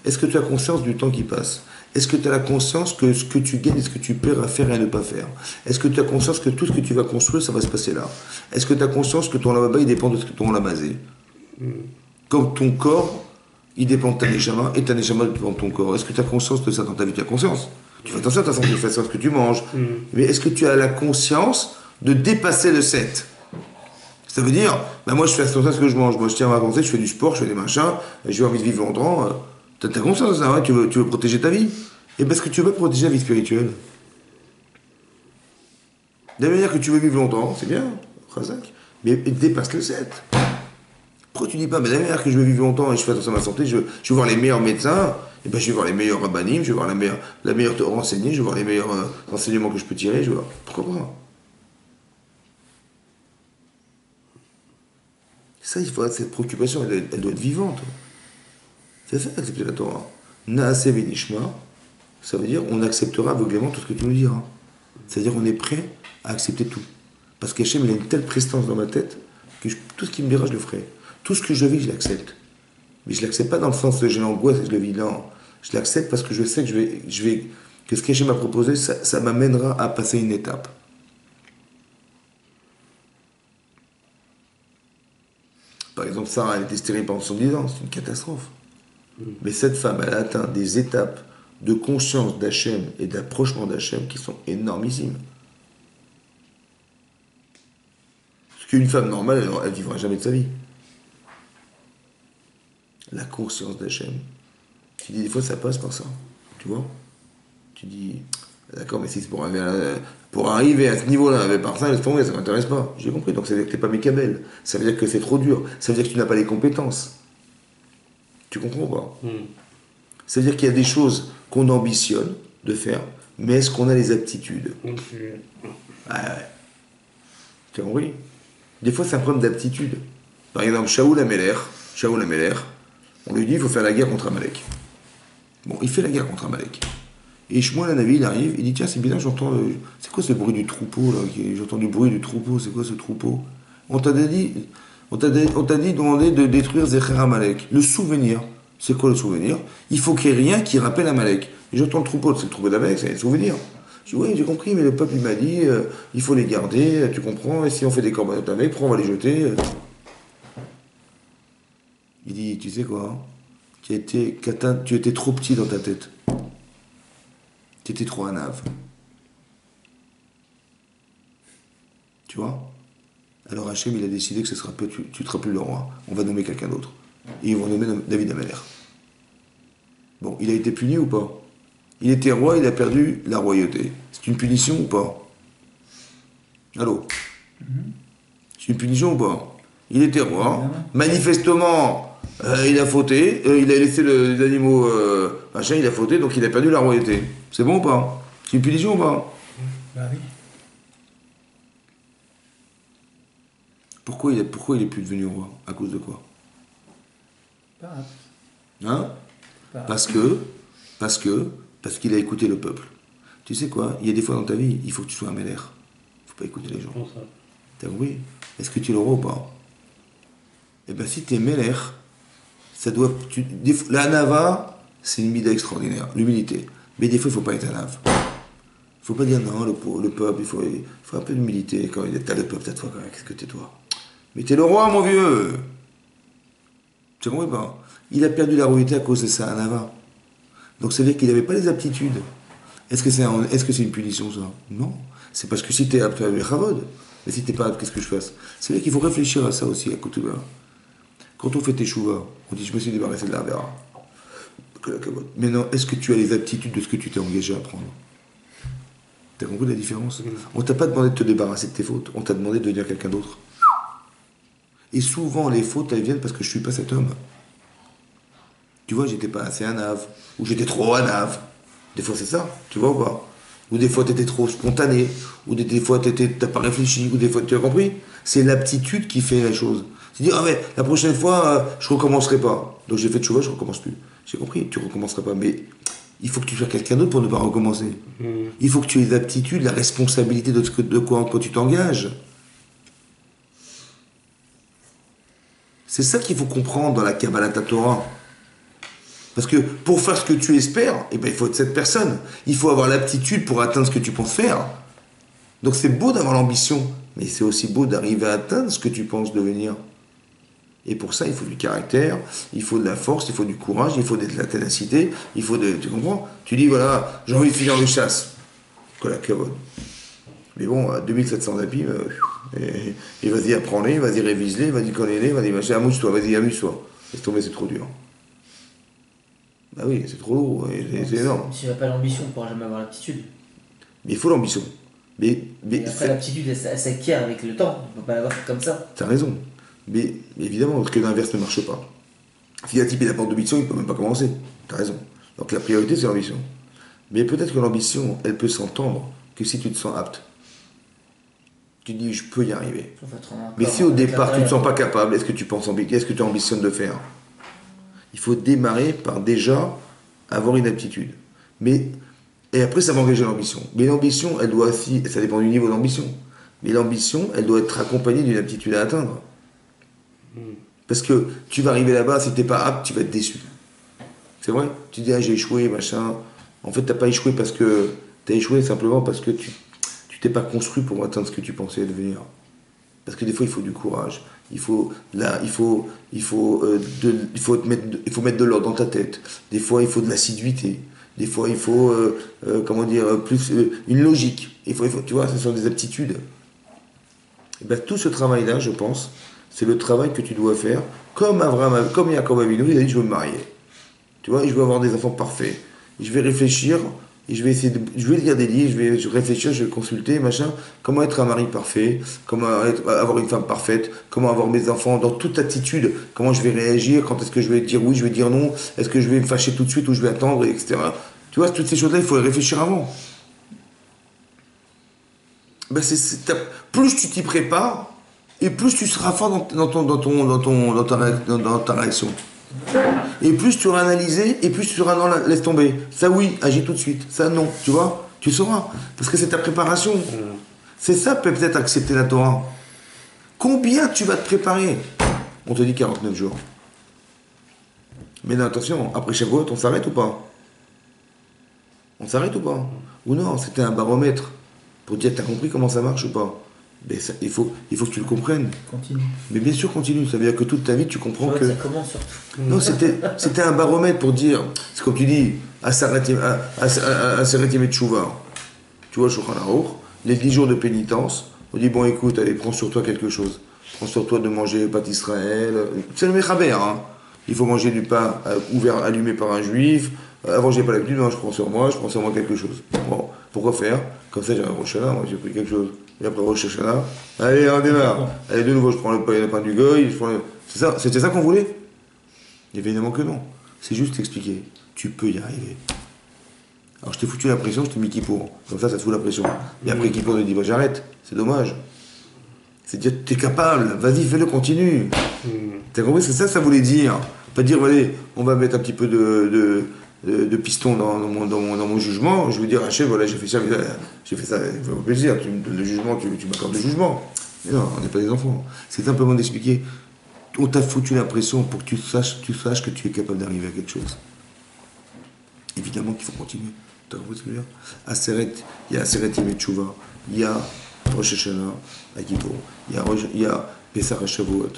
Est-ce que tu as conscience du temps qui passe? Est-ce que tu as la conscience que ce que tu gagnes et ce que tu perds à faire et à ne pas faire? Est-ce que tu as conscience que tout ce que tu vas construire, ça va se passer là? Est-ce que tu as conscience que ton lavaba, il dépend de ce que ton lamazé? Comme ton corps, il dépend de ta neshama et ta neshama dépend de ton corps. Est-ce que tu as conscience de ça dans ta vie? Tu as conscience. Tu fais attention à ta santé, tu fais attention à ce que tu manges. Mais est-ce que tu as la conscience de dépasser le 7? Ça veut dire, ben moi je fais attention à ce que je mange. Moi je tiens à ma pensée, je fais du sport, je fais des machins, j'ai envie de vivre longtemps. T'as conscience de ça, hein? Tu veux protéger ta vie. Et parce que tu veux protéger la vie spirituelle. De la manière que tu veux vivre longtemps, c'est bien, Razak, mais dépasse le 7. Pourquoi tu dis pas, mais de la manière que je veux vivre longtemps et je fais attention à ma santé, je veux voir les meilleurs médecins, et ben je vais voir les meilleurs rabbanim, je vais voir la meilleure te renseigner, je vais voir les meilleurs renseignements que je peux tirer, je vais voir. Pourquoi pas? Ça, il faut avoir cette préoccupation, elle doit être vivante. C'est ça, accepter la Torah. Naase v'nishma, ça veut dire on acceptera aveuglément tout ce que tu nous diras. C'est-à-dire on est prêt à accepter tout. Parce qu'Hachem, il a une telle prestance dans ma tête que tout ce qu'il me dira, je le ferai. Tout ce que je vis, je l'accepte. Mais je ne l'accepte pas dans le sens de j'ai l'angoisse et je le vis. Non. Je l'accepte parce que je sais que ce qu'Hachem m'a proposé, ça m'amènera à passer une étape. Par exemple, Sarah, elle était stérile pendant 70 ans, c'est une catastrophe. Mais cette femme, elle a atteint des étapes de conscience d'Hachem et d'approchement d'Hachem qui sont énormissimes. Parce qu'une femme normale, elle ne vivra jamais de sa vie. La conscience d'Hachem. Tu dis, des fois, ça passe par ça. Tu vois? Tu dis, d'accord, mais si c'est pour arriver à ce niveau-là, par ça, laisse tomber, ça ne m'intéresse pas. J'ai compris. Donc ça veut dire que tu n'es pas Mekabel. Ça veut dire que c'est trop dur. Ça veut dire que tu n'as pas les compétences. Tu comprends pas? Ça veut dire qu'il y a des choses qu'on ambitionne de faire, mais est-ce qu'on a les aptitudes? Ah ouais. Tu as compris? Des fois, c'est un problème d'aptitude. Par exemple, Shaoul Améler, on lui dit il faut faire la guerre contre Amalek. Bon, il fait la guerre contre Amalek. Et Shmuel Hanavi, il arrive, il dit tiens, c'est bizarre, j'entends. C'est quoi ce bruit du troupeau là? J'entends du bruit du troupeau, c'est quoi ce troupeau? On t'a dit demander de détruire Zecher Amalek. Le souvenir. C'est quoi le souvenir? Il faut qu'il n'y ait rien qui rappelle Amalek. Et j'entends le troupeau, c'est le troupeau d'Amalek, c'est le souvenir. Je dis oui, j'ai compris, mais le peuple il m'a dit il faut les garder, tu comprends? Et si on fait des corbanotes avec, pourquoi on va les jeter? Il dit tu sais quoi? Tu étais trop petit dans ta tête. Tu étais trop anave. Tu vois? Alors Hachem, il a décidé que tu ne seras plus le roi. On va nommer quelqu'un d'autre. Et ils vont nommer David Ameller. Bon, il a été puni ou pas? Il était roi, il a perdu la royauté. C'est une punition ou pas? Allô? C'est une punition ou pas? Il était roi. Manifestement, il a fauté. Il a laissé les animaux machin, il a fauté, donc il a perdu la royauté. C'est bon ou pas? C'est une punition ou pas? Bah oui. Pourquoi il est plus devenu roi? À cause de quoi? Hein? Parce qu'il a écouté le peuple. Tu sais quoi? Il y a des fois dans ta vie, il faut que tu sois un mêlère. Il ne faut pas écouter les gens. T'as compris? Est-ce que tu es le roi ou pas? Eh bien, si tu es mêlère, La hanava, c'est une mida extraordinaire, l'humilité. Mais des fois, il ne faut pas être hanave. Il ne faut pas dire non, le peuple, il faut un peu d'humilité. Quand t'as le peuple, t'as toi, quand même, qu'est-ce que t'es toi? Mais t'es le roi, mon vieux. Tu comprends pas? Il a perdu la royauté à cause de sa hanava. Donc ça veut dire qu'il n'avait pas les aptitudes. Est-ce que c'est une punition, ça? Non. C'est parce que si t'es apte à Chavod, mais si t'es pas apte, qu'est-ce que je fasse? C'est vrai qu'il faut réfléchir à ça aussi, à côté de. Quand on fait tes chouvas, on dit je me suis débarrassé de l'Avera. Maintenant, est-ce que tu as les aptitudes de ce que tu t'es engagé à apprendre? T'as compris la différence? On t'a pas demandé de te débarrasser de tes fautes, on t'a demandé de devenir quelqu'un d'autre. Et souvent, les fautes, elles viennent parce que je suis pas cet homme. Tu vois, j'étais pas assez hanave, ou j'étais trop hanave. Des fois, c'est ça, tu vois ou pas? Ou des fois, t'étais trop spontané, ou des fois, t'as pas réfléchi, ou des fois, tu as compris? C'est l'aptitude qui fait la chose. C'est dire, ah mais la prochaine fois, je recommencerai pas. Donc j'ai fait de chouva, je recommence plus. J'ai compris, tu recommenceras pas, mais il faut que tu sois quelqu'un d'autre pour ne pas recommencer. Il faut que tu aies les aptitudes, la responsabilité de quoi quand tu t'engages. C'est ça qu'il faut comprendre dans la Kabbalat Torah. Parce que pour faire ce que tu espères, eh ben, il faut être cette personne. Il faut avoir l'aptitude pour atteindre ce que tu penses faire. Donc c'est beau d'avoir l'ambition, mais c'est aussi beau d'arriver à atteindre ce que tu penses devenir. Et pour ça, il faut du caractère, il faut de la force, il faut du courage, il faut de la ténacité, il faut de... Tu comprends? Tu dis, voilà, j'ai envie de finir le chasse. Quoi la cavode. Mais bon, 2700 habits, et vas-y, apprends-les, vas-y, révise-les, vas-y, connais-les, vas-y, machin, amuse-toi, vas-y, amuse-toi. Laisse tomber, c'est trop dur. Bah oui, c'est trop lourd, c'est énorme. Si tu n'as pas l'ambition, tu ne pourras jamais avoir l'aptitude. Mais il faut l'ambition. Mais après, l'aptitude, elle s'acquiert avec le temps. On ne peut pas l'avoir comme ça. T'as raison. Mais évidemment, parce que l'inverse ne marche pas. Si un type n'a pas d'ambition, il ne peut même pas commencer. T'as raison. Donc la priorité, c'est l'ambition. Mais peut-être que l'ambition, elle peut s'entendre que si tu te sens apte. Tu te dis, je peux y arriver. Mais si au départ, tu ne te sens pas capable, est-ce que tu ambitionnes de faire? Il faut démarrer par déjà avoir une aptitude. Et après, ça va engager l'ambition. Mais l'ambition, elle doit aussi, ça dépend du niveau d'ambition. Mais l'ambition, elle doit être accompagnée d'une aptitude à atteindre. Parce que tu vas arriver là-bas, si t'es pas apte, tu vas être déçu. C'est vrai? Tu dis, ah, j'ai échoué, machin. En fait, t'as pas échoué parce que... T'as échoué simplement parce que tu t'es pas construit pour atteindre ce que tu pensais devenir. Parce que des fois, il faut du courage. Il faut mettre de l'ordre dans ta tête. Des fois, il faut de l'assiduité. Des fois, il faut, plus une logique. Tu vois, ce sont des aptitudes. Et ben, tout ce travail-là, je pense, c'est le travail que tu dois faire. Comme Yaakov Avinu, il a dit, je veux me marier. Tu vois, je veux avoir des enfants parfaits. Je vais réfléchir, et je vais lire des livres, je vais réfléchir, je vais consulter, machin. Comment être un mari parfait, comment avoir une femme parfaite, comment avoir mes enfants dans toute attitude, comment je vais réagir, quand est-ce que je vais dire oui, je vais dire non, est-ce que je vais me fâcher tout de suite ou je vais attendre, etc. Tu vois, toutes ces choses-là, il faut y réfléchir avant. Ben plus tu t'y prépares, et plus tu seras fort dans ta réaction. Et plus tu auras analysé, et plus tu seras non, laisse tomber. Ça oui, agis tout de suite. Ça non, tu vois, tu sauras. Parce que c'est ta préparation. C'est ça peut-être accepter la Torah. Combien tu vas te préparer? On te dit 49 jours. Mais non, attention, après Shavuot, on s'arrête ou pas? On s'arrête ou pas? Ou non, c'était un baromètre pour dire, t'as compris comment ça marche ou pas? Mais ça, il faut que tu le comprennes. Continue. Mais bien sûr, continue. Ça veut dire que toute ta vie, tu comprends que... Ça commence surtout. Non, c'était un baromètre pour dire... C'est comme tu dis, à Seret Yemet Tchouva. Tu vois, Shulchan Aruch, les 10 jours de pénitence, on dit, bon, écoute, allez, prends sur toi quelque chose. Prends sur toi de manger pâte Israël. C'est le Mechaber, hein. Il faut manger du pain allumé par un juif. Avant, j'ai pas l'habitude, non, je prends sur moi quelque chose. Bon, pourquoi faire? Comme ça, j'ai un Rosh Hashanah, moi, j'ai pris quelque chose. Et après Rosh Hashanah, allez, on démarre. Allez, de nouveau, je prends le pain du goy. C'était ça qu'on voulait? Évidemment que non. C'est juste t'expliquer. Tu peux y arriver. Alors, je t'ai foutu la pression, je t'ai mis Kippour. Comme ça te fout la pression. Et après Kippour, te dit, bah, j'arrête. C'est dommage. C'est dire, t'es capable. Vas-y, fais-le, continue. T'as compris? C'est ça que ça voulait dire. Pas dire, allez, on va mettre un petit peu de piston dans mon jugement. Je veux dire, chef, voilà, j'ai fait ça, il faut plaisir, tu me donnes le jugement, tu m'accordes le jugement. Mais non, on n'est pas des enfants. C'est simplement d'expliquer, on t'a foutu l'impression pour que tu saches que tu es capable d'arriver à quelque chose. Évidemment qu'il faut continuer. Tu as compris ce que je veux dire? Aseret, il y a Aseret Yemei Teshuvah, il y a Rosh Hashanah, à Kippour, il y a Pesach à Shavuot.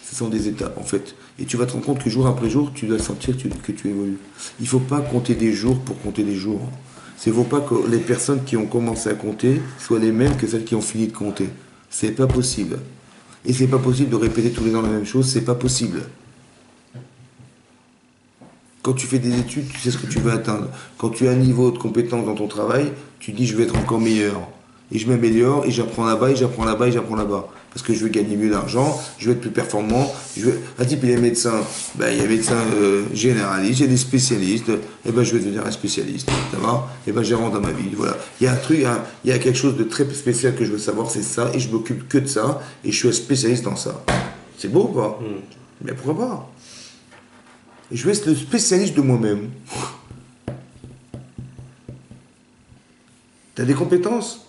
Ce sont des étapes en fait. Et tu vas te rendre compte que jour après jour, tu dois sentir que tu évolues. Il ne faut pas compter des jours pour compter des jours. Il ne faut pas que les personnes qui ont commencé à compter soient les mêmes que celles qui ont fini de compter. C'est pas possible. Et c'est pas possible de répéter tous les ans la même chose, c'est pas possible. Quand tu fais des études, tu sais ce que tu veux atteindre. Quand tu as un niveau de compétence dans ton travail, tu dis je vais être encore meilleur. Et je m'améliore, et j'apprends là-bas, et j'apprends là-bas, et j'apprends là-bas. Parce que je veux gagner mieux d'argent, je veux être plus performant. Un type, il est médecin, il y a médecin généraliste, il y a des spécialistes, et ben je vais devenir un spécialiste. Ça va? Et ben j'ai rendu dans ma vie. Voilà. Il y a un truc, il y a quelque chose de très spécial que je veux savoir, c'est ça, et je m'occupe que de ça, et je suis un spécialiste dans ça. C'est beau ou pas? Mais pourquoi pas? Et je vais être le spécialiste de moi-même. T'as des compétences?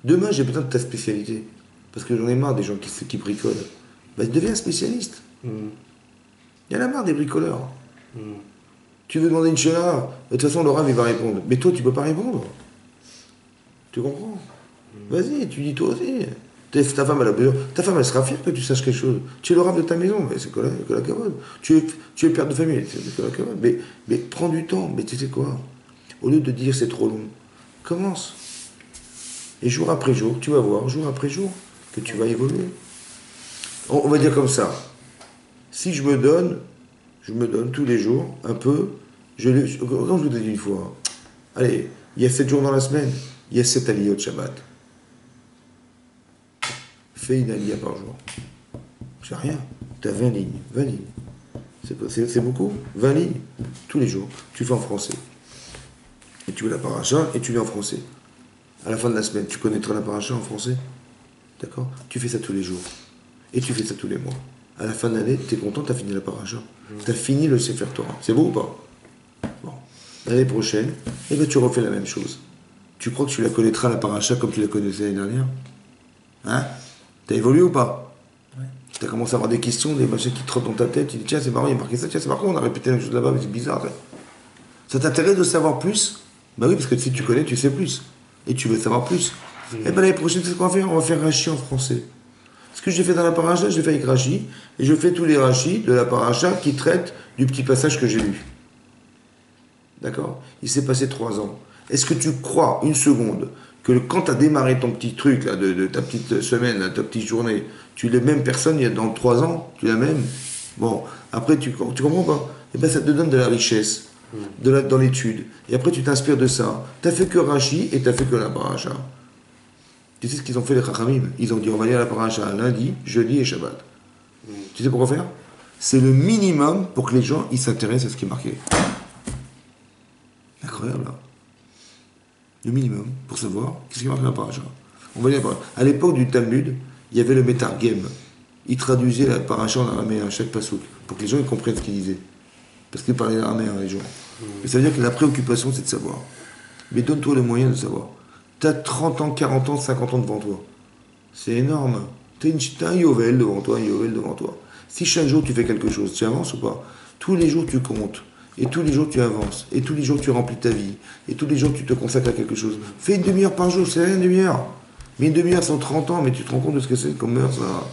Demain, j'ai besoin de ta spécialité. Parce que j'en ai marre des gens qui bricolent. Deviens spécialiste. Il y en a marre des bricoleurs. Tu veux demander une chéla, de toute façon, le Rav, il va répondre. Mais toi, tu peux pas répondre. Tu comprends? Vas-y, tu dis toi aussi. Ta femme, elle sera fière que tu saches quelque chose. Tu es le Rav de ta maison, mais c'est que la cavode. Tu es père de famille, c'est que la cavode. Mais prends du temps. Mais tu sais quoi? Au lieu de dire c'est trop long, commence. Et jour après jour, tu vas voir, jour après jour, que tu vas évoluer. On va dire comme ça. Si je me donne tous les jours, un peu, comme je vous ai dit une fois, allez, il y a 7 jours dans la semaine, il y a 7 aliyot Shabbat. Fais une aliyah par jour. C'est rien. Tu as 20 lignes. 20 lignes. C'est beaucoup? 20 lignes. Tous les jours. Tu fais en français. Et tu veux la paracha et tu lis en français. À la fin de la semaine, tu connaîtras la paracha en français. D'accord? Tu fais ça tous les jours. Et tu fais ça tous les mois. À la fin de l'année, tu es content, tu as fini la paracha. Tu as fini le Sefer Torah. C'est beau ou pas? Bon. L'année prochaine, tu refais la même chose. Tu crois que tu la connaîtras la paracha comme tu la connaissais l'année dernière? Hein? T'as évolué ou pas? Ouais. Tu as commencé à avoir des questions, des machins qui trottent dans ta tête. Tu dis tiens, c'est marrant, il y a marqué ça. Tiens, c'est marrant, on a répété la même chose là-bas, mais c'est bizarre. Ça t'intéresse de savoir plus? Bah oui, parce que si tu connais, tu sais plus. Et tu veux savoir plus. Et l'année prochaine, c'est ce qu'on va faire? On va faire Rashi en français. Ce que j'ai fait dans la paracha, je l'ai fait avec Rashi. Et je fais tous les Rashi de la paracha qui traitent du petit passage que j'ai lu. D'accord? Il s'est passé 3 ans. Est-ce que tu crois une seconde que quand tu as démarré ton petit truc, là, de ta petite semaine, là, ta petite journée, tu es la même personne il y a dans 3 ans? Tu es la même? Bon, après, tu comprends pas? Et bien, ça te donne de la richesse. Dans l'étude. Et après, tu t'inspires de ça. Tu n'as fait que Rashi et tu n'as fait que la paracha. Tu sais ce qu'ils ont fait les Chachamim? Ils ont dit on va lire la paracha lundi, jeudi et Shabbat. Tu sais pourquoi faire? C'est le minimum pour que les gens ils s'intéressent à ce qui est marqué. Incroyable, là. Le minimum pour savoir qu'est-ce qui est marqué dans la paracha. On va lire la paracha. À l'époque du Talmud, il y avait le Metargem. Il traduisait la paracha en araméen, chaque pasouk, pour que les gens ils comprennent ce qu'il disait. Parce qu'ils parlaient araméen, les gens. Mais ça veut dire que la préoccupation, c'est de savoir. Mais donne-toi le moyen de savoir. Tu as 30 ans, 40 ans, 50 ans devant toi. C'est énorme. Tu as un Yovel devant toi, Si chaque jour tu fais quelque chose, tu avances ou pas? Tous les jours tu comptes. Et tous les jours tu avances. Et tous les jours tu remplis ta vie. Et tous les jours tu te consacres à quelque chose. Fais une demi-heure par jour, c'est rien une demi-heure. Mais une demi-heure, c'est 30 ans, mais tu te rends compte de ce que c'est comme heure, ça.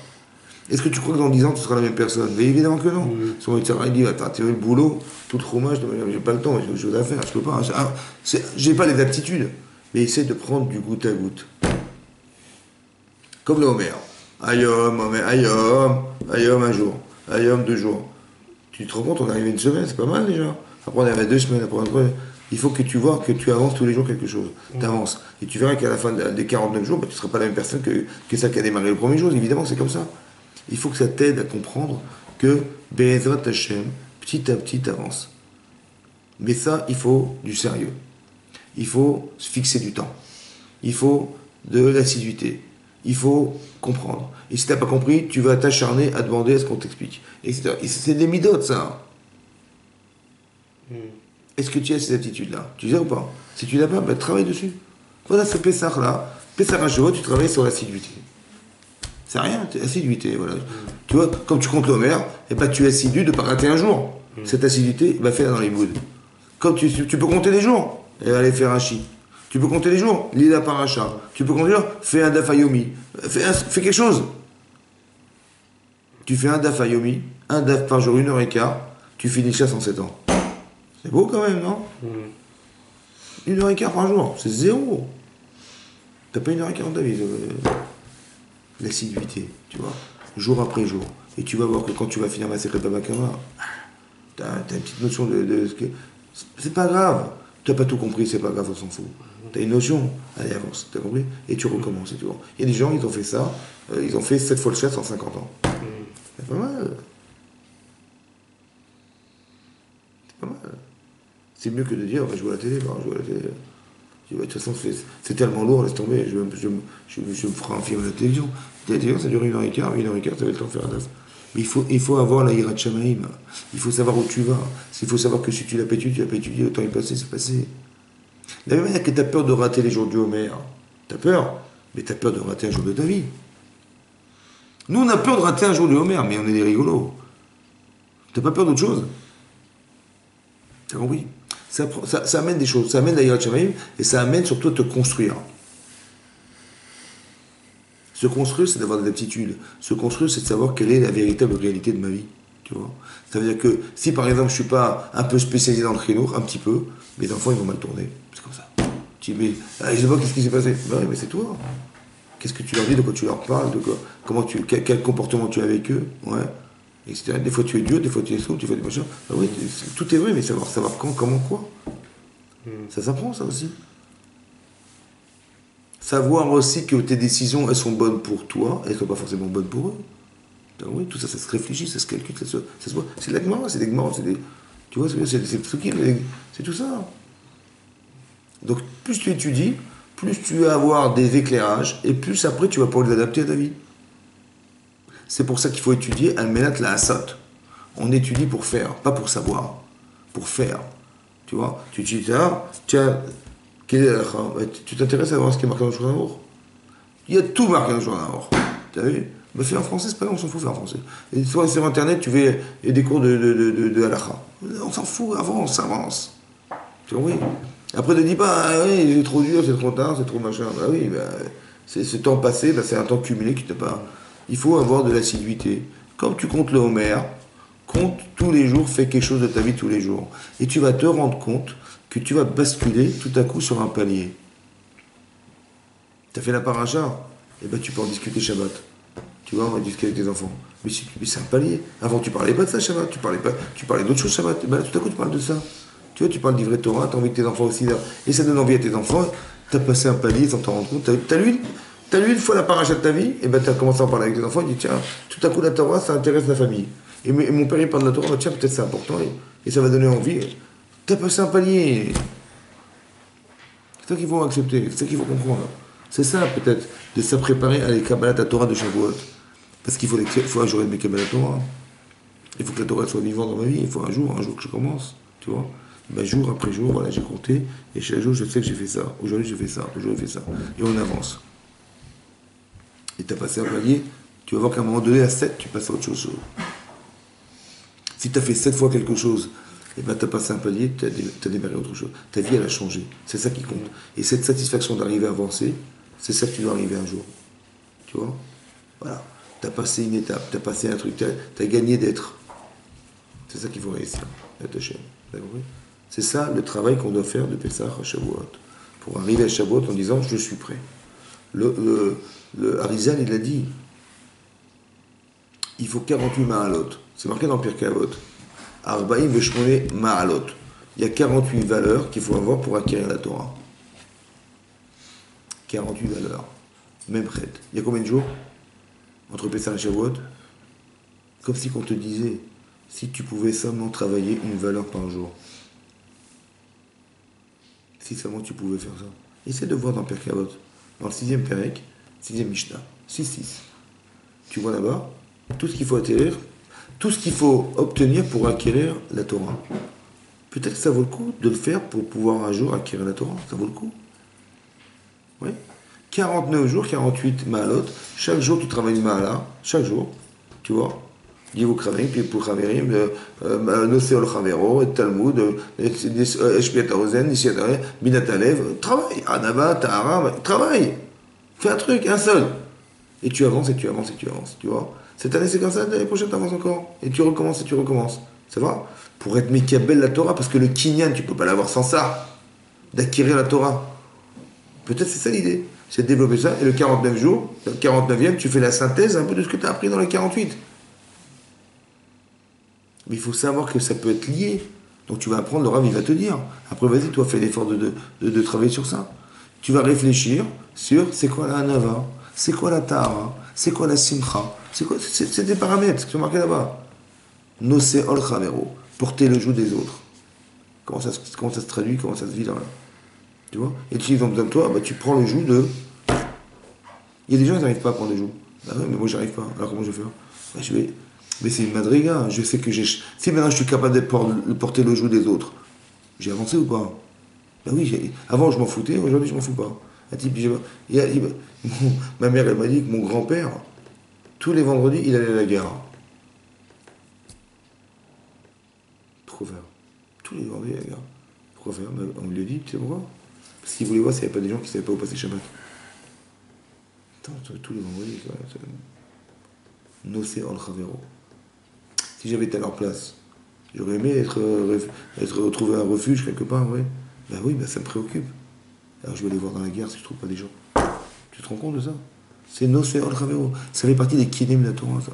Est-ce que tu crois que dans 10 ans, tu seras la même personne? Mais évidemment que non. Son médecin dit, t'as tiré le boulot, tout chômage, j'ai pas le temps, j'ai des choses à faire, je peux pas. J'ai pas les aptitudes. Mais essaie de prendre du goutte à goutte. Comme le Homer. Ayom, un jour. Ayom, 2 jours. Tu te rends compte, on est arrivé 1 semaine, c'est pas mal déjà. Après, on est arrivé 2 semaines, après, il faut que tu vois que tu avances tous les jours quelque chose. Tu avances. Et tu verras qu'à la fin des 49 jours, tu ne seras pas la même personne que ça qui a démarré le premier jour. Évidemment, c'est comme ça. Il faut que ça t'aide à comprendre que Be'ezrat Hashem, petit à petit, avance. Mais ça, il faut du sérieux. Il faut se fixer du temps. Il faut de l'assiduité. Il faut comprendre. Et si tu n'as pas compris, tu vas t'acharner à demander à ce qu'on t'explique. Etc. Et c'est des midotes, ça. Est-ce que tu as ces attitudes-là? Tu sais ou pas? Si tu l'as pas, travaille dessus. Voilà ce Pessah-là. Pessah à Shavuot, tu travailles sur l'assiduité. C'est rien, c'est assiduité, voilà. Tu vois, comme tu comptes l'Homer, et ben tu es assidu de ne pas rater un jour. Cette assiduité, fais-la dans les moods. Comme tu peux compter les jours, et aller faire un chi. Tu peux compter les jours, lis la paracha. Tu peux compter les jours, fais un daf ayomi. Fais quelque chose. Tu fais un daf ayomi, un daf par jour, 1h15, tu finis chasse en 7 ans. C'est beau quand même, non 1h15 par jour, c'est zéro. T'as pas 1h15 dans ta vie. L'assiduité, tu vois, jour après jour. Et tu vas voir que quand tu vas finir ma secrète Baba Kama, t'as une petite notion de ce que. C'est pas grave. Tu n'as pas tout compris, c'est pas grave, on s'en fout. Tu as une notion, allez, avance, tu as compris. Et tu recommences, et tu vois. Il y a des gens, ils ont fait ça, ils ont fait 7 fois le chasse en 50 ans. C'est pas mal. C'est pas mal. C'est mieux que de dire, je vois la télé, je vois la télé. De toute façon, c'est tellement lourd, laisse tomber, je me ferai un film à la télévision. La télévision, ça dure 1h15, ça va le temps de faire un daf. Mais il faut avoir la hirat shamaim. Il faut savoir où tu vas. Il faut savoir que si tu l'as pas étudié, le temps est passé, c'est passé. De la même manière que tu as peur de rater les jours du Homer, tu as peur, mais tu as peur de rater un jour de ta vie. Nous, on a peur de rater un jour du Homer, mais on est des rigolos. Tu n'as pas peur d'autre chose. Tu as compris? Ça amène des choses, ça amène la hirat shamaim, et ça amène surtout à te construire. Se construire, c'est d'avoir des aptitudes. Se construire, c'est de savoir quelle est la véritable réalité de ma vie. Tu vois, ça veut dire que si par exemple je suis pas un peu spécialisé dans le chinour, un petit peu, mes enfants ils vont mal tourner. C'est comme ça. Tu dis, mais je sais pas qu'est-ce qui s'est passé. Ben oui, mais c'est toi. Qu'est-ce que tu leur dis, de quoi tu leur parles, quel comportement tu as avec eux, ouais, etc. Des fois tu es dur, des fois tu es souple, des fois tu es machin. Ben oui, tout est vrai, mais savoir quand, comment, quoi. Ça s'apprend, ça aussi. Savoir aussi que tes décisions, elles sont bonnes pour toi, elles ne sont pas forcément bonnes pour eux. Oui, tout ça, ça se réfléchit, ça se calcule, ça se voit. C'est de la Gemara, c'est des Gemara, c'est des... Tu vois, c'est tout ça. Donc, plus tu étudies, plus tu vas avoir des éclairages, et plus après, tu vas pouvoir les adapter à ta vie. C'est pour ça qu'il faut étudier Al-Menat la Asat. On étudie pour faire, pas pour savoir. Pour faire. Tu vois, tu étudies ça, tiens... Tu t'intéresses à voir ce qui est marqué dans le journal d'amour. Il y a tout marqué dans le journal d'amour. T'as vu? Fais en français, c'est pas grave, on s'en fout, faire en français. Et soit sur internet, tu fais des cours de halakha. On s'en fout, avance. Tu vois, oui. Après, ne dis pas, oui, c'est trop dur, c'est trop tard, c'est trop machin. Bah oui, c'est ce temps passé, c'est un temps cumulé qui te part. Il faut avoir de l'assiduité. Comme tu comptes le Homer, compte tous les jours, fais quelque chose de ta vie tous les jours. Et tu vas te rendre compte que tu vas basculer tout à coup sur un palier. Tu as fait la paracha, et tu peux en discuter Shabbat. Tu vois, on va discuter avec tes enfants. Mais c'est un palier. Avant, tu parlais pas de ça Shabbat, tu parlais d'autres choses Shabbat. Tout à coup, tu parles de ça. Tu vois, tu parles d'Ivret Torah, tu as envie que tes enfants aussi là. Et ça donne envie à tes enfants. Tu as passé un palier sans t'en rendre compte. Tu as lu une fois la paracha de ta vie, et tu as commencé à en parler avec tes enfants, et tu dis, tiens, tout à coup, la Torah, ça intéresse la famille. Et mon père, il parle de la Torah, tiens, peut-être c'est important, et ça va donner envie. T'as passé un palier. C'est ça qu'il faut accepter, c'est ça qu'il faut comprendre. C'est ça, peut-être, de se préparer à les Kabbalat à Torah de Shavuot. Parce qu'il faut un jour de mes Kabbalat Torah. Il faut que la Torah soit vivante dans ma vie. Il faut un jour que je commence. Tu vois, jour après jour, voilà, j'ai compté. Et chaque jour, je sais que j'ai fait ça. Aujourd'hui, j'ai fait ça. Aujourd'hui, j'ai fait ça. Et on avance. Et t'as passé un palier. Tu vas voir qu'à un moment donné, à 7, tu passes à autre chose. Si t'as fait 7 fois quelque chose, et t'as passé un palier, t'as démarré autre chose. Ta vie, elle a changé. C'est ça qui compte. Et cette satisfaction d'arriver à avancer, c'est ça que tu dois arriver un jour. Tu vois? Voilà. T'as passé une étape, t'as passé un truc, t'as gagné d'être. C'est ça qu'il faut réussir. C'est ça le travail qu'on doit faire de Pessah à Shavuot. Pour arriver à Shavuot en disant, je suis prêt. Le Arizal, il a dit, il faut 48 ma'alot. C'est marqué dans Pirkei Avot. Arba'im veshmone ma'alot. Il y a 48 valeurs qu'il faut avoir pour acquérir la Torah. 48 valeurs. Même prête. Il y a combien de jours entre Pessah et Shavuot? Comme si on te disait, si tu pouvais seulement travailler une valeur par jour. Si seulement tu pouvais faire ça. Essaie de voir dans Pirkei Avot. Dans le 6e Perek, 6e Mishnah. 6-6. Tu vois là-bas, tout ce qu'il faut atterrir, tout ce qu'il faut obtenir pour acquérir la Torah. Peut-être que ça vaut le coup de le faire pour pouvoir un jour acquérir la Torah. Ça vaut le coup. Oui. 49 jours, 48 ma'alot. Chaque jour, tu travailles une ma'ala. Chaque jour, tu vois. Divu Kravim, puis pour Chaverim, Noseol Chavero, Talmud, Eshpiat Arozen, Nishiat Arozen, Binat Alev. Travaille. Anava, Tahara, travaille. Fais un truc, un seul. Et tu avances, et tu avances, et tu avances. Tu vois. Cette année, c'est comme ça, l'année prochaine, tu avances encore. Et tu recommences, et tu recommences. Ça va? Pour être Mekabel la Torah, parce que le Kinyan, tu ne peux pas l'avoir sans ça. D'acquérir la Torah. Peut-être c'est ça l'idée. C'est de développer ça. Et le 49 jours, le 49e, tu fais la synthèse un peu de ce que tu as appris dans les 48. Mais il faut savoir que ça peut être lié. Donc tu vas apprendre, le Rav, il va te dire. Après, vas-y, toi, fais l'effort de travailler sur ça. Tu vas réfléchir sur c'est quoi la Hanava, c'est quoi la Tahara, c'est quoi la Simcha, c'est des paramètres qui sont marqués là-bas. Nose ol chavero, porter le joug des autres. Comment ça se traduit, comment ça se vit là? Tu vois? Et tu ils ont besoin de toi, bah, tu prends le joug de. Il y a des gens qui n'arrivent pas à prendre le joug. Bah ouais, mais moi j'arrive pas. Alors comment je vais faire? Bah, je vais. Mais c'est une madriga. Je sais que j'ai. Si maintenant je suis capable de porter le joug des autres, j'ai avancé ou pas? Bah oui, avant je m'en foutais, aujourd'hui je m'en fous pas. Ma mère elle m'a dit que mon grand-père, tous les vendredis, il allait à la gare. Pourquoi faire? Tous les vendredis à la gare. Pourquoi faire? Bah, on lui a dit, tu sais pourquoi? Parce qu'il voulait voir s'il n'y avait pas des gens qui ne savaient pas où passer Shabbat. Attends, tous les vendredis, Nosé al Chavero. Si j'avais été à leur place, j'aurais aimé être retrouvé un refuge quelque part, ouais. Ben oui, ben ça me préoccupe. Alors je vais aller voir dans la gare si je trouve pas des gens. Tu te rends compte de ça? C'est Nosé al Chavero. Ça fait partie des kinim de la Torah, ça.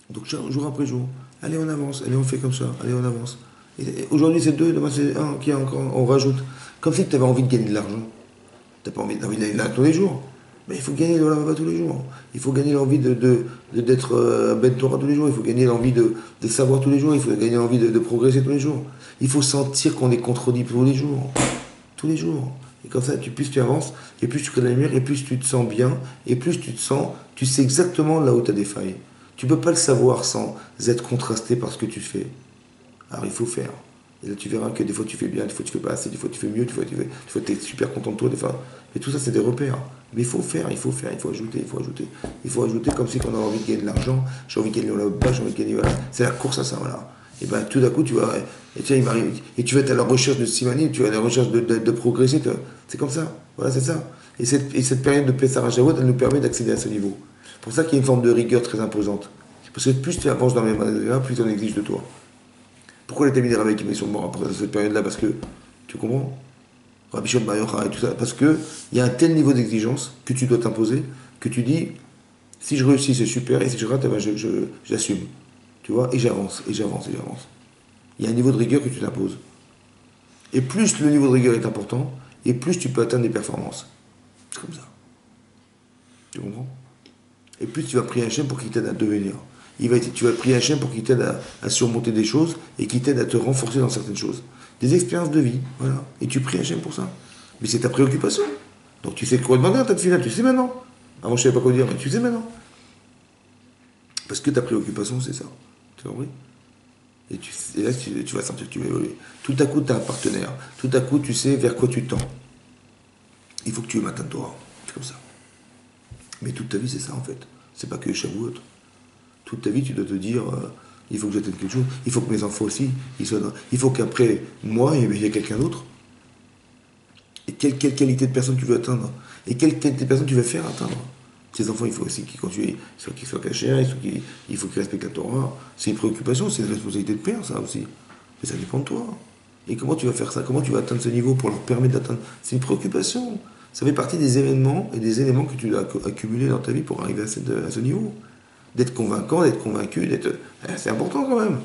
Donc jour après jour, allez on avance, allez on fait comme ça, allez on avance. Aujourd'hui c'est 2, demain c'est 1, qui est encore, on rajoute. Comme si tu avais envie de gagner de l'argent. Tu n'as pas envie d'aller là tous les jours. Mais il faut gagner de la tous les jours. Il faut gagner l'envie d'être Ben Torah tous les jours. Il faut gagner l'envie de savoir tous les jours. Il faut gagner l'envie de progresser tous les jours. Il faut sentir qu'on est contredit tous les jours. Tous les jours. Et comme ça, plus tu avances, et plus tu crées de la lumière, et plus tu te sens bien, et plus tu te sens, tu sais exactement là où tu as des failles. Tu ne peux pas le savoir sans être contrasté par ce que tu fais. Alors il faut faire. Et là tu verras que des fois tu fais bien, des fois tu fais pas assez, des fois tu fais mieux, des fois tu es super content de toi, des fois. Mais tout ça c'est des repères. Mais il faut faire, il faut ajouter, il faut ajouter. Il faut ajouter comme si on a envie de gagner de l'argent, j'ai envie de gagner là-bas, j'ai envie de gagner, voilà. C'est la course à ça, voilà. Et bien tout d'un coup tu vas. Et tiens, et tu vas être à la recherche de Simani, tu vas à la recherche de progresser. C'est comme ça. Voilà, c'est ça. Et cette période de Pessah Shavuot, elle nous permet d'accéder à ce niveau. C'est pour ça qu'il y a une forme de rigueur très imposante. Parce que plus tu avances dans les manœuvres, plus on exige de toi. Pourquoi les Talmidei Ravaï qui met sur le mort après cette période-là? Parce que, tu comprends? Rabbi Shimon Bar Yochai et tout ça. Parce qu'il y a un tel niveau d'exigence que tu dois t'imposer, que tu dis, si je réussis, c'est super, et si je rate, ben j'assume. Tu vois? Et j'avance, et j'avance, et j'avance. Il y a un niveau de rigueur que tu t'imposes. Et plus le niveau de rigueur est important, et plus tu peux atteindre des performances. C'est comme ça. Tu comprends? Et plus tu vas prier Hachem pour qu'il t'aide à devenir. Tu vas prier Hachem pour qu'il t'aide à surmonter des choses et qu'il t'aide à te renforcer dans certaines choses. Des expériences de vie, voilà. Et tu pries Hachem pour ça. Mais c'est ta préoccupation. Donc tu sais quoi demander à ta tefila, tu sais maintenant. Avant je ne savais pas quoi dire, mais tu sais maintenant. Parce que ta préoccupation c'est ça. Tu as compris? Et là tu vas sentir que tu vas évoluer. Tout à coup tu as un partenaire. Tout à coup tu sais vers quoi tu tends. Il faut que tu aies matin de Torah. C'est comme ça. Mais toute ta vie c'est ça en fait. C'est pas que Shavuot. Toute ta vie, tu dois te dire, il faut que j'atteigne quelque chose, il faut que mes enfants aussi, il faut qu'après moi, il y ait quelqu'un d'autre. Et quelle qualité de personne tu veux atteindre? Et quelle qualité de personne tu veux faire atteindre? Tes enfants, il faut aussi qu'ils soient cachés, il faut qu'ils respectent la Torah. C'est une préoccupation, c'est une responsabilité de père, ça aussi. Mais ça dépend de toi. Et comment tu vas faire ça? Comment tu vas atteindre ce niveau pour leur permettre d'atteindre? C'est une préoccupation. Ça fait partie des événements et des éléments que tu dois accumuler dans ta vie pour arriver à ce niveau. D'être convaincant, d'être convaincu, c'est important quand même.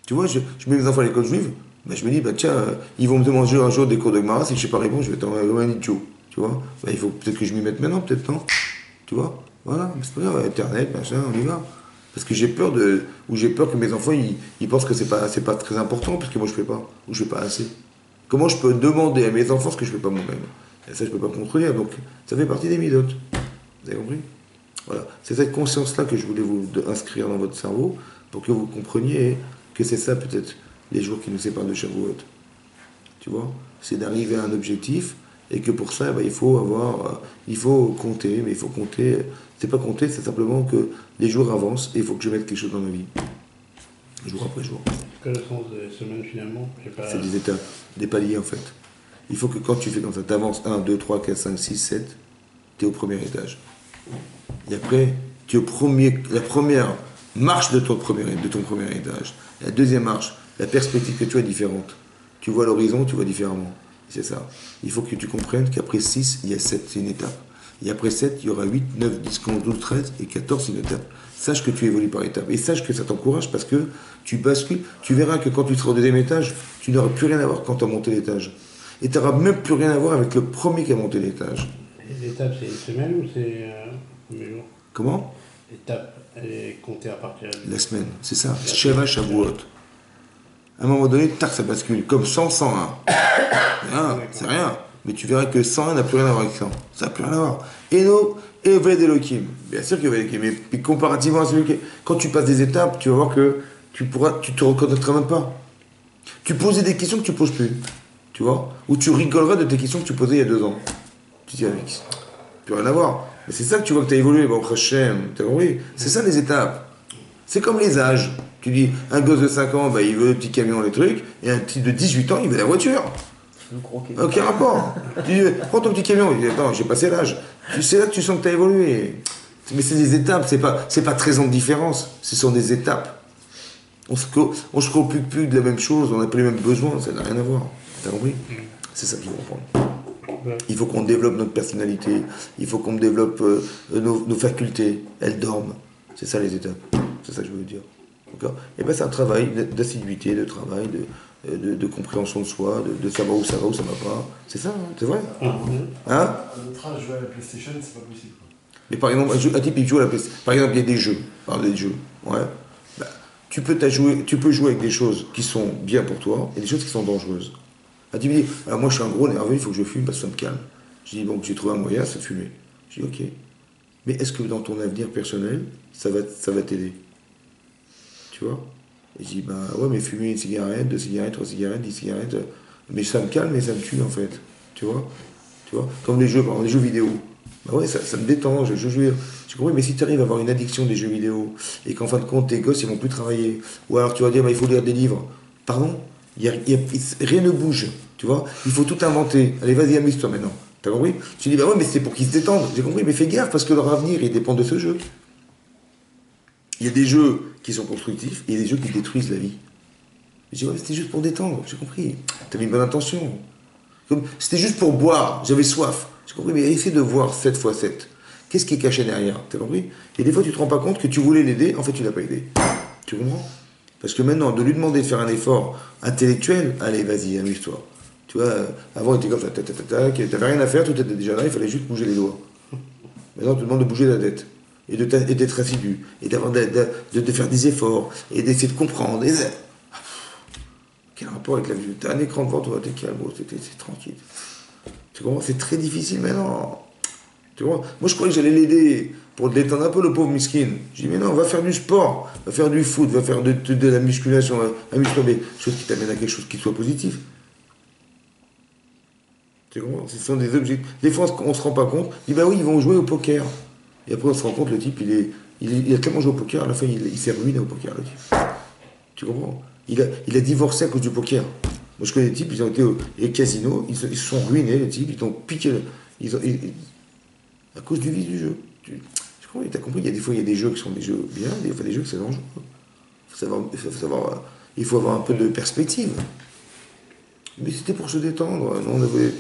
Tu vois, je mets mes enfants à l'école juive, ben je me dis, tiens, ils vont me demander un jour des cours de Gemara, si je ne sais pas répondre, je vais t'envoyer un idiot. Tu vois, il faut peut-être que je m'y mette maintenant, peut-être non. Tu vois, voilà, mais c'est pas grave, Internet, machin, on y va. Parce que j'ai peur que mes enfants, ils pensent que c'est pas très important, parce que moi je fais pas, ou je fais pas assez. Comment je peux demander à mes enfants ce que je fais pas moi-même? Et ça, je peux pas contrôler, donc ça fait partie des midotes. Vous avez compris? Voilà, c'est cette conscience-là que je voulais vous inscrire dans votre cerveau pour que vous compreniez que c'est ça peut-être les jours qui nous séparent de Shavuot. tu vois. C'est d'arriver à un objectif et que pour ça, il faut compter, mais il faut compter, c'est pas compter, c'est simplement que les jours avancent et il faut que je mette quelque chose dans ma vie. Jour après jour. Quel est le sens des semaines finalement? C'est des étapes, des paliers en fait. Il faut que quand tu fais comme ça, tu avances 1, 2, 3, 4, 5, 6, 7, tu es au premier étage. Et après, tu es la première marche de ton premier étage. La deuxième marche, la perspective que tu as est différente. Tu vois l'horizon, tu vois différemment. C'est ça. Il faut que tu comprennes qu'après 6, il y a 7, c'est une étape. Et après 7, il y aura 8, 9, 10, 11, 12, 13 et 14, c'est une étape. Sache que tu évolues par étapes. Et sache que ça t'encourage parce que tu bascules. Tu verras que quand tu seras au deuxième étage, tu n'auras plus rien à voir quand tu as monté l'étage. Et tu n'auras même plus rien à voir avec le premier qui a monté l'étage. L'étape, c'est une semaine ou c'est combien de jours? Comment? L'étape, elle est comptée à partir de... La semaine, c'est ça. Sheva Shavuot. À un moment donné, tac, ça bascule. Comme 100, 101. Rien, c'est rien. Mais tu verras que 101 n'a plus rien à voir avec 100. Ça n'a plus rien à voir. Eno, Eved Elohim. Bien sûr qu'il y a Eved Elohim. Mais comparativement à celui qui... Quand tu passes des étapes, tu vas voir que tu te reconnaîtras même pas. Tu posais des questions que tu poses plus. Tu vois? Ou tu rigoleras de tes questions que tu posais il y a 2 ans. Tu dis, Alex, plus rien à voir. Mais c'est ça que tu vois que tu as évolué. Bon, Hachem, t'as compris? C'est ça les étapes. C'est comme les âges. Tu dis, un gosse de 5 ans, il veut le petit camion, les trucs, et un petit de 18 ans, il veut la voiture. Aucun rapport. Tu dis, prends ton petit camion. Il dit, attends, j'ai passé l'âge. C'est là que tu sens que tu as évolué. Mais c'est des étapes, c'est pas 13 ans de différence. Ce sont des étapes. On se préoccupe plus de la même chose, on n'a pas les mêmes besoins, ça n'a rien à voir. T'as compris? C'est ça qu'il faut comprendre. Il faut qu'on développe notre personnalité, il faut qu'on développe nos facultés. Elles dorment. C'est ça les étapes. C'est ça que je veux dire. Et c'est un travail d'assiduité, de travail, de compréhension de soi, de savoir où ça va, où ça va pas. C'est ça, c'est vrai. Hein? À notre âge, jouer à la PlayStation, c'est pas possible. Mais par exemple, un type il joue à la PlayStation. Par exemple, il y a des jeux. Des jeux. Ouais. Tu peux jouer avec des choses qui sont bien pour toi et des choses qui sont dangereuses. Un type dit, alors moi je suis un gros nerveux, il faut que je fume parce que ça me calme. Je dis, bon, j'ai trouvé un moyen, c'est de fumer. Je dis, ok. Mais est-ce que dans ton avenir personnel, ça va t'aider? Tu vois? Et je dis, ouais, mais fumer une cigarette, 2 cigarettes, 3 cigarettes, 10 cigarettes, mais ça me calme et ça me tue en fait. Tu vois? Comme les jeux, par exemple, les jeux vidéo. Ouais, ça me détend, je joue. Tu comprends? Mais si tu arrives à avoir une addiction des jeux vidéo et qu'en fin de compte, tes gosses, ils vont plus travailler, ou alors tu vas dire, il faut lire des livres. Pardon? Rien ne bouge, tu vois? Il faut tout inventer. Allez, vas-y, amuse-toi maintenant. T'as compris? Tu dis, ouais, mais c'est pour qu'ils se détendent. J'ai compris, mais fais gaffe, parce que leur avenir, il dépend de ce jeu. Il y a des jeux qui sont constructifs, et il y a des jeux qui détruisent la vie. Je dis, ouais, c'était juste pour détendre, j'ai compris. T'avais une bonne intention. C'était juste pour boire, j'avais soif. J'ai compris, mais essaie de voir 7 x 7. Qu'est-ce qui est caché derrière? T'as compris? Et des fois, tu te rends pas compte que tu voulais l'aider, en fait, tu l'as pas aidé. Tu comprends? Parce que maintenant, de lui demander de faire un effort intellectuel, allez, vas-y, amuse-toi. Tu vois, avant, il était comme ça, t'avais rien à faire, tout était déjà là, il fallait juste bouger les doigts. Maintenant, on te demande de bouger la tête, et d'être assidu, et de faire des efforts, et d'essayer de comprendre. Quel rapport avec la vie? T'as un écran devant toi, t'es calme, c'est tranquille. Tu comprends? C'est très difficile maintenant. Tu vois? Moi, je croyais que j'allais l'aider pour détendre un peu le pauvre miskin. Je dis, mais non, va faire du sport, va faire du foot, va faire de la musculation, amuse-toi, mais chose qui t'amène à quelque chose qui soit positif. Tu comprends? Ce sont des objectifs. Des fois, on ne se rend pas compte. On dit, oui, ils vont jouer au poker. Et après, on se rend compte, le type, il a tellement joué au poker, à la fin, il s'est ruiné au poker, le type. Tu comprends? Il a divorcé à cause du poker. Moi, je connais des types, ils ont été au casino, ils se sont ruinés, les types, ils ont piqué. À cause du vice du jeu. Tu as compris, des fois, il y a des jeux qui sont des jeux bien, des fois, des jeux qui sont dangereux. Il faut avoir un peu de perspective. Mais c'était pour se détendre. Non, on avait.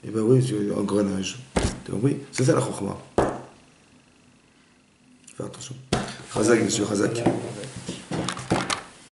Eh ben oui, c'est un engrenage. Tu as compris? C'est ça la chokhma. Fais attention. Razak, monsieur Razak.